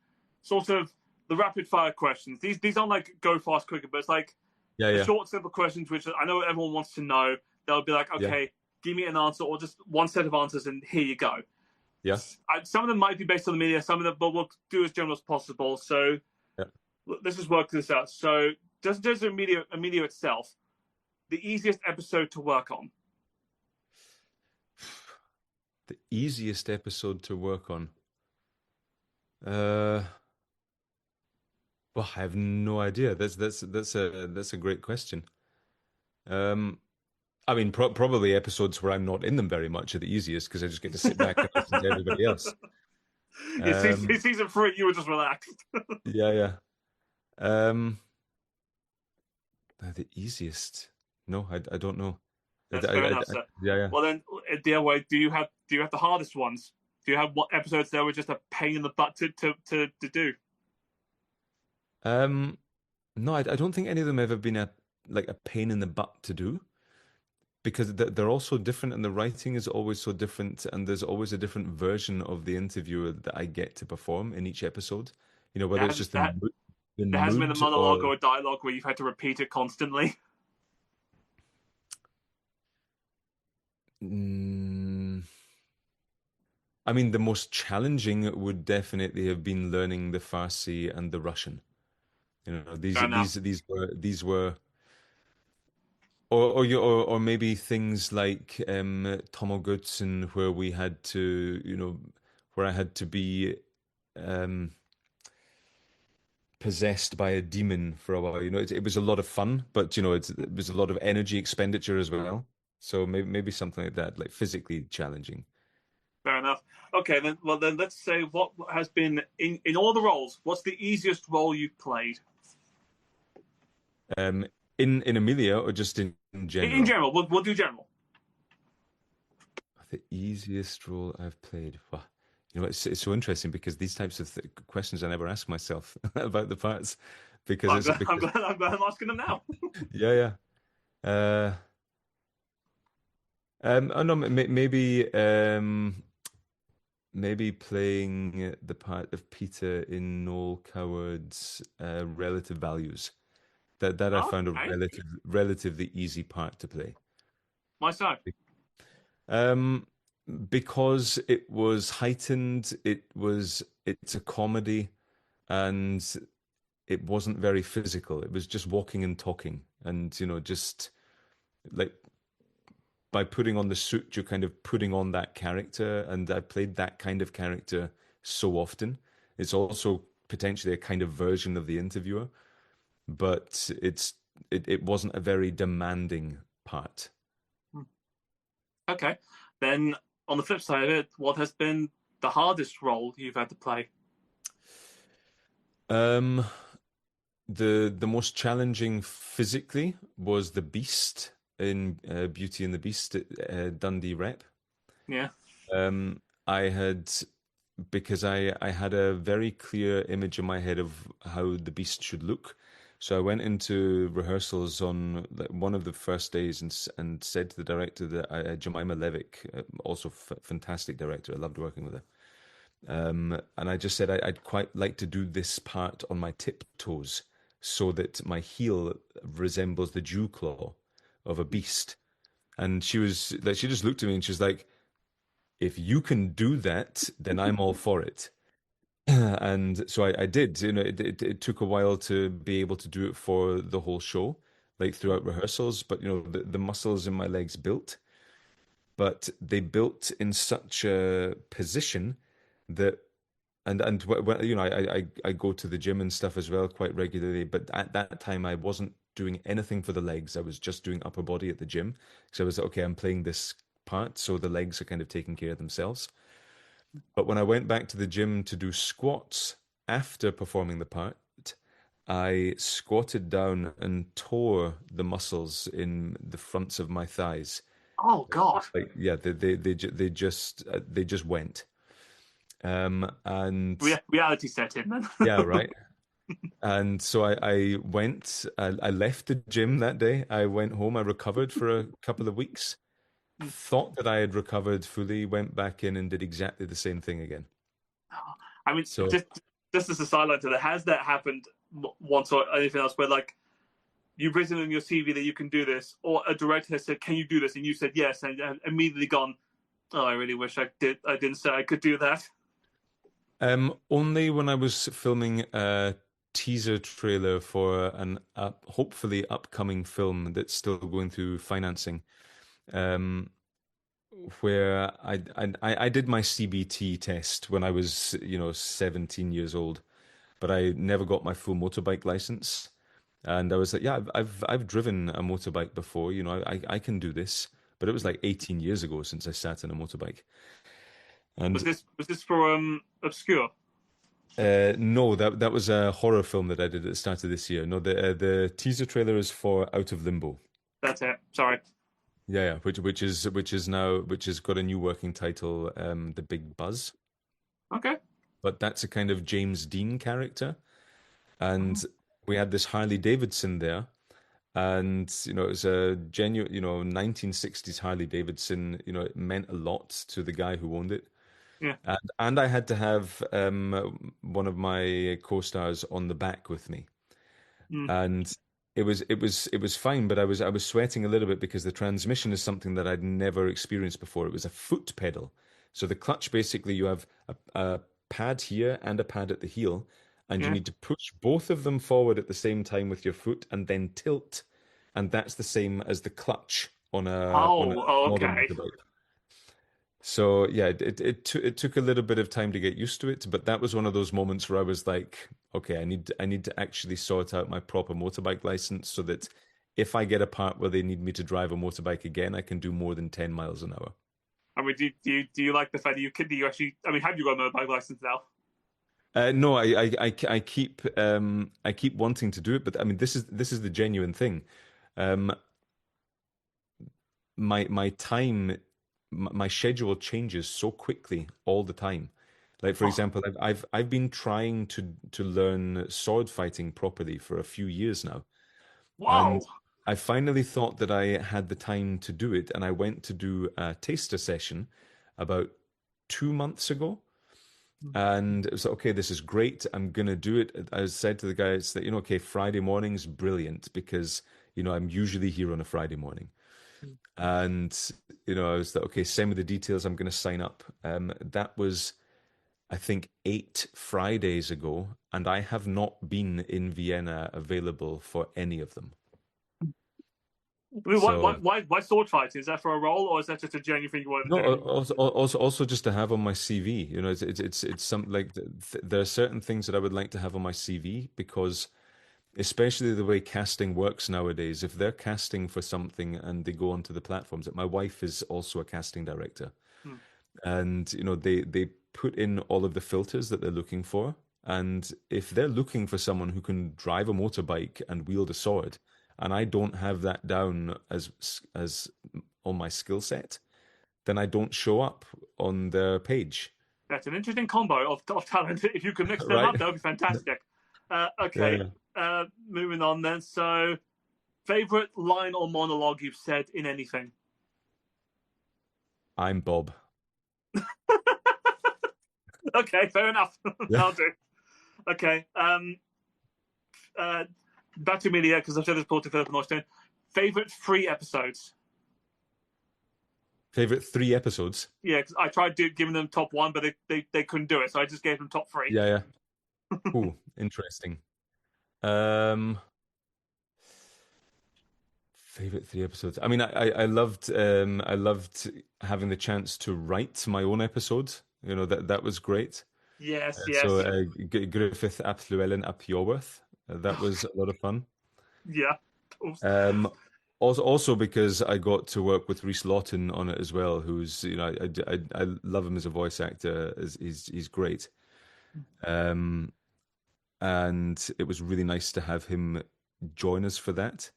sort of the rapid fire questions. These aren't like go fast quicker, but it's like the short, simple questions which I know everyone wants to know. They'll be like, okay, give me an answer or just one set of answers, and here you go. Yes. Some of them might be based on the media, some of them, but we'll do as general as possible. So let's just work this out. So does Amelia itself the easiest episode to work on? The easiest episode to work on. Well, I have no idea. That's a great question. I mean, probably episodes where I'm not in them very much are the easiest because I just get to sit back and listen to everybody else. Season 3, you were just relaxed. Yeah. The easiest? No, I don't know. That's fair enough, sir. Yeah. Well, then, the other way, do you have the hardest ones? Do you have what episodes that were just a pain in the butt to do? No, I don't think any of them ever been a pain in the butt to do, because they're all so different, and the writing is always so different, and there's always a different version of the interviewer that I get to perform in each episode. You know, whether it's just there hasn't been a monologue or a dialogue where you've had to repeat it constantly. I mean, the most challenging would definitely have been learning the Farsi and the Russian. You know, these were, or maybe things like Tomogutsen, where we had to, you know, where I had to be possessed by a demon for a while. You know, it was a lot of fun, but you know, it was a lot of energy expenditure as well. So maybe something like that, like physically challenging. Fair enough. Okay, then let's say what has been in all the roles. What's the easiest role you've played? In Amelia, or just in general? In general, we'll do general. The easiest role I've played. Well, you know, it's so interesting because these types of questions I never ask myself about the parts, because I'm glad I'm asking them now. Yeah. Oh no, maybe playing the part of Peter in Noel Coward's Relative Values. That I found a relatively easy part to play. Why so? Because it was heightened. It's a comedy, and it wasn't very physical. It was just walking and talking, and you know, just like by putting on the suit, you're kind of putting on that character, and I played that kind of character so often. It's also potentially a kind of version of the interviewer, but it wasn't a very demanding part. Okay. Then on the flip side of it, what has been the hardest role you've had to play? The most challenging physically was the Beast in Beauty and the Beast at Dundee Rep. Yeah. Because I had a very clear image in my head of how the Beast should look. So I went into rehearsals on one of the first days and said to the director that Jemima Levick, also fantastic director, I loved working with her. And I just said I'd quite like to do this part on my tiptoes so that my heel resembles the dew claw of a beast. And she just looked at me and she was like, if you can do that, then I'm all for it. And so I did. You know, it took a while to be able to do it for the whole show, like throughout rehearsals. But you know, the muscles in my legs built, but they built in such a position that, and when, you know, I go to the gym and stuff as well quite regularly. But at that time, I wasn't doing anything for the legs. I was just doing upper body at the gym. So I was okay. I'm playing this part, so the legs are kind of taking care of themselves. But when I went back to the gym to do squats after performing the part, I squatted down and tore the muscles in the fronts of my thighs. Oh God! Like, yeah, they just went. And reality set in then. Yeah, right. And so I went. I left the gym that day. I went home. I recovered for a couple of weeks. thought that I had recovered fully, went back in and did exactly the same thing again. I mean, So just as a sideline to that, has that happened once or anything else where like you've written in your CV that you can do this, or a director has said, "Can you do this?" and you said yes, and immediately gone, "Oh, I really wish I did. I didn't say I could do that." only when I was filming a teaser trailer for an hopefully upcoming film that's still going through financing. Um, where I did my CBT test when I was 17 years old, but I never got my full motorbike license. And I was like, yeah, I've driven a motorbike before, I can do this. But it was like 18 years ago since I sat in a motorbike. Was And this for obscure? no, that was a horror film that I did at the start of this year. No, the teaser trailer is for Out of Limbo. That's it. Sorry. Yeah, which has got a new working title, The Big Buzz. Okay. But that's a kind of James Dean character, and we had this Harley Davidson there, and it was a genuine 1960s Harley Davidson. It meant a lot to the guy who owned it, Yeah. and I had to have one of my co-stars on the back with me, Mm. and it was fine, but I was sweating a little bit because the transmission is something that I'd never experienced before. It was a foot pedal, so the clutch basically you have a pad here and a pad at the heel, and you Yeah. need to push both of them forward at the same time with your foot and then tilt, and that's the same as the clutch on a modern Okay. motorbike. So yeah, it took a little bit of time to get used to it, but that was one of those moments where I was like, okay, I need to actually sort out my proper motorbike license so that if I get a part where they need me to drive a motorbike again, I can do more than 10 miles an hour. I mean, do you like the fact that do you actually? I mean, have you got a motorbike license now? No, I keep wanting to do it, but I mean this is the genuine thing. Um, my time, my schedule changes so quickly all the time. Like for Oh, example, I've been trying to learn sword fighting properly for a few years now, and wow. I finally thought that I had the time to do it, and I went to do a taster session about 2 months ago. And it was like, okay, this is great. I'm gonna do it. I said to the guys that, okay, Friday morning's brilliant because, I'm usually here on a Friday morning. And, I was like, okay, send me the details. I'm gonna sign up. That was, I think, 8 Fridays ago, and I have not been in Vienna available for any of them. I mean, So why sword fighting? Is that for a role, or is that just a genuine thing you want no, to do? also just to have on my CV. It's some like there are certain things that I would like to have on my CV because especially the way casting works nowadays, if they're casting for something and they go onto the platforms, that my wife is also a casting director, Hmm. and they put in all of the filters that they're looking for, and if they're looking for someone who can drive a motorbike and wield a sword, and I don't have that down as on my skill set, then I don't show up on their page, That's an interesting combo of talent. If you could mix them right? up, that would be fantastic. Okay, Yeah, moving on then. So, favorite line or monologue you've said in anything? I'm Bob. Okay, fair enough. Yeah. I'll do. Okay. Back to Amelia because I've said this before to Philip and Austin. Favorite 3 episodes? Favorite 3 episodes? Yeah, because I tried giving them top one, but they couldn't do it, so I just gave them top three. Yeah, yeah. Ooh, interesting. Um, Favorite 3 episodes. I mean, I loved having the chance to write my own episode. That was great. Yes, So yes, Griffith ap Llewellyn ap Yorwerth. That was a lot of fun. yeah. Um, also because I got to work with Reese Lawton on it as well, who's I love him as a voice actor. He's great. Um, and it was really nice to have him join us for that.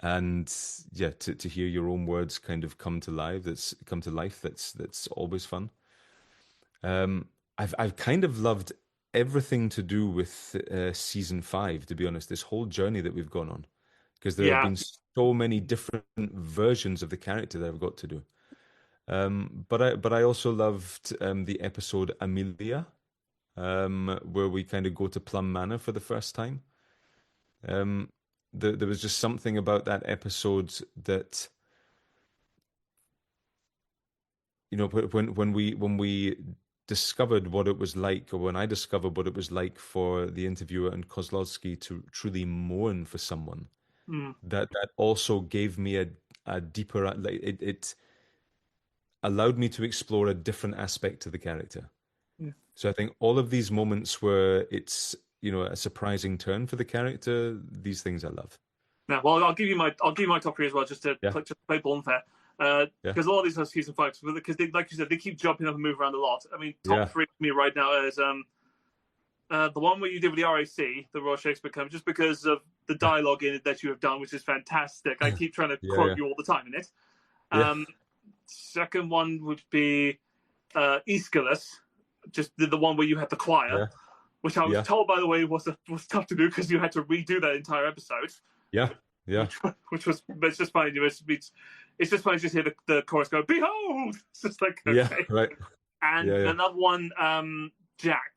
And yeah, to hear your own words kind of come to life. That's always fun. I've kind of loved everything to do with season 5, to be honest. This whole journey that we've gone on. because there have Yeah. been so many different versions of the character that I've got to do. But I also loved the episode Amelia, where we kind of go to Plum Manor for the first time. There was just something about that episode that, when we discovered what it was like, or when I discovered what it was like for the interviewer and Kozlowski to truly mourn for someone, Mm. that also gave me a deeper, like it allowed me to explore a different aspect to the character. Yeah. So I think all of these moments where it's, a surprising turn for the character, these things I love. Now, well, I'll give you my top three as well, just to play ball unfair. Because a lot of these are season 5, because they, like you said, they keep jumping up and moving around a lot. I mean, top three for me right now is the one where you did with the RAC, the Royal Shakespeare Company, just because of the dialogue in it that you have done, which is fantastic. I keep trying to quote you all the time in it. Second one would be Aeschylus, just the one where you had the choir, which I was told, by the way, was tough to do because you had to redo that entire episode. Yeah. Which was, but it's just funny. It's just funny to just hear the chorus go, "Behold!" It's just like, okay. Yeah, right. And another one, Jack,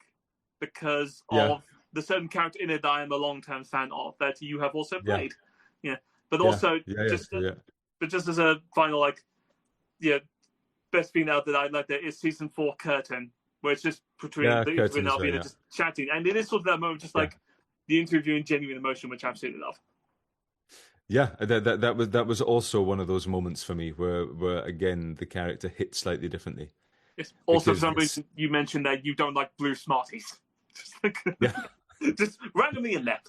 because of the certain character in it that I am a long-term fan of that you have also played. But also but just as a final, best thing out that I like there is season 4 Curtain, where it's just between the interview and Alvina just chatting, and it is sort of that moment, just like the interviewing genuine emotion, which I absolutely love. Yeah, that was also one of those moments for me where again the character hit slightly differently. Yes. Also, for some reason, you mentioned that you don't like blue Smarties. Just randomly in there.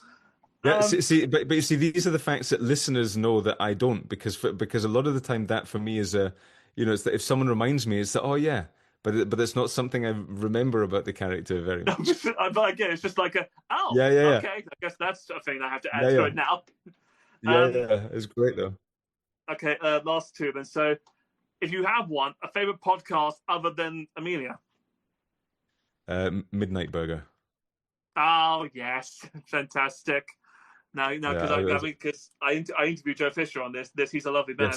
Yeah, but you see, these are the facts that listeners know that I don't, because a lot of the time that for me is it's that if someone reminds me, it's that but it's not something I remember about the character very much. Again, it's just like okay, I guess that's a thing I have to add to it now. It's great though. Okay, last two then. So, if you have one, a favorite podcast other than Amelia? Midnight Burger. Oh yes, fantastic. No, because I interviewed Joe Fisher on this. He's a lovely man.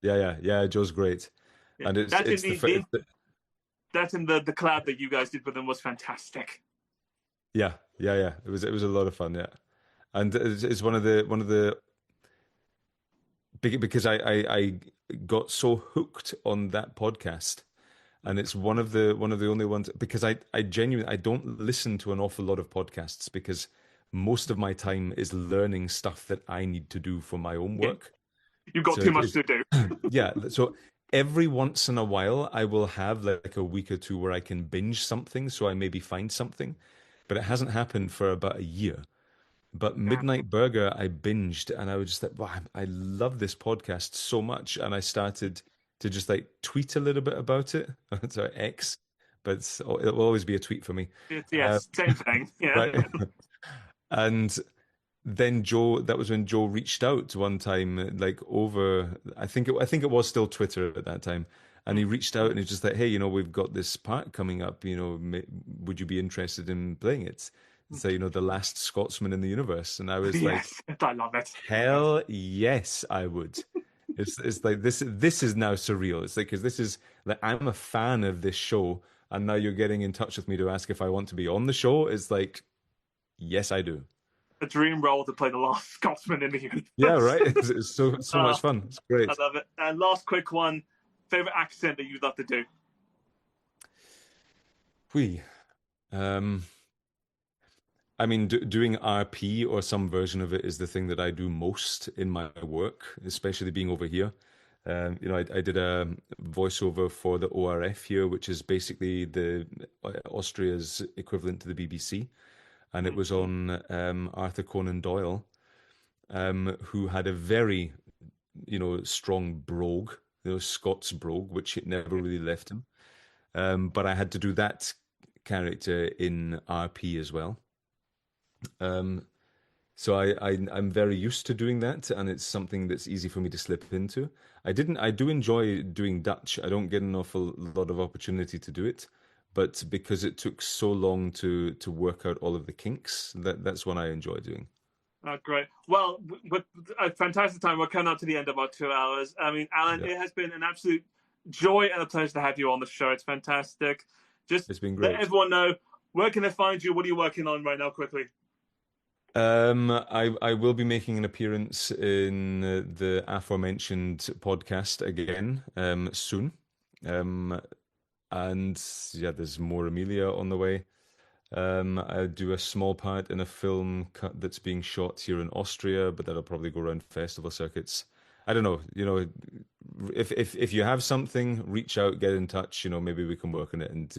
Yes. Yeah. Joe's great, and it's that's in the collab that you guys did with him was fantastic. Yeah. It was a lot of fun. Yeah, and it's one of the because I got so hooked on that podcast, and it's one of the only ones, because I genuinely don't listen to an awful lot of podcasts because most of my time is learning stuff that I need to do for my own work. You've got too much to do. Yeah, so every once in a while I will have like a week or two where I can binge something, so I maybe find something, but it hasn't happened for about a year. But Midnight Burger, I binged, and I was just like, wow, I love this podcast so much. And I started to just like tweet a little bit about it. Sorry, X, but it will always be a tweet for me. Yes, same thing. Yeah. Right? And then that was when Joe reached out one time, like over, I think it was still Twitter at that time. And he reached out and he's just like, hey, we've got this part coming up, would you be interested in playing it? So, the last Scotsman in the universe. And I was like, I love it. Hell yes, I would. It's like, this is now surreal. It's like, because this is like, I'm a fan of this show, and now you're getting in touch with me to ask if I want to be on the show. It's like, yes, I do. A dream role to play the last Scotsman in the universe. Yeah, right? It's so much fun. It's great. I love it. And last quick one, favorite accent that you'd love to do? I mean, doing RP or some version of it is the thing that I do most in my work, especially being over here. I did a voiceover for the ORF here, which is basically the Austria's equivalent to the BBC, and it was on Arthur Conan Doyle, who had a very, strong brogue, Scots brogue, which it never really left him. But I had to do that character in RP as well. So I'm very used to doing that, and it's something that's easy for me to slip into. I do enjoy doing Dutch. I don't get an awful lot of opportunity to do it, but because it took so long to work out all of the kinks, that's what I enjoy doing. Great. Well, with a fantastic time. We're coming up to the end of our 2 hours. I mean, Alan, it has been an absolute joy and a pleasure to have you on the show. It's fantastic. Just it's been great. Let everyone know, where can they find you? What are you working on right now, quickly? I will be making an appearance in the aforementioned podcast again soon. And yeah, there's more Amelia on the way. I do a small part in a film that's being shot here in Austria, but that'll probably go around festival circuits. I don't know, if you have something, reach out, get in touch, maybe we can work on it, and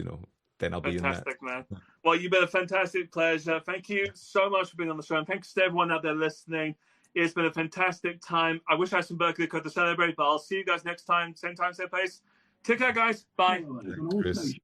then I'll be in that. Fantastic, man. Well, you've been a fantastic pleasure. Thank you so much for being on the show, and thanks to everyone out there listening. It's been a fantastic time. I wish I had some Berkeley code to celebrate, but I'll see you guys next time, same place. Take care, guys. Bye. Chris.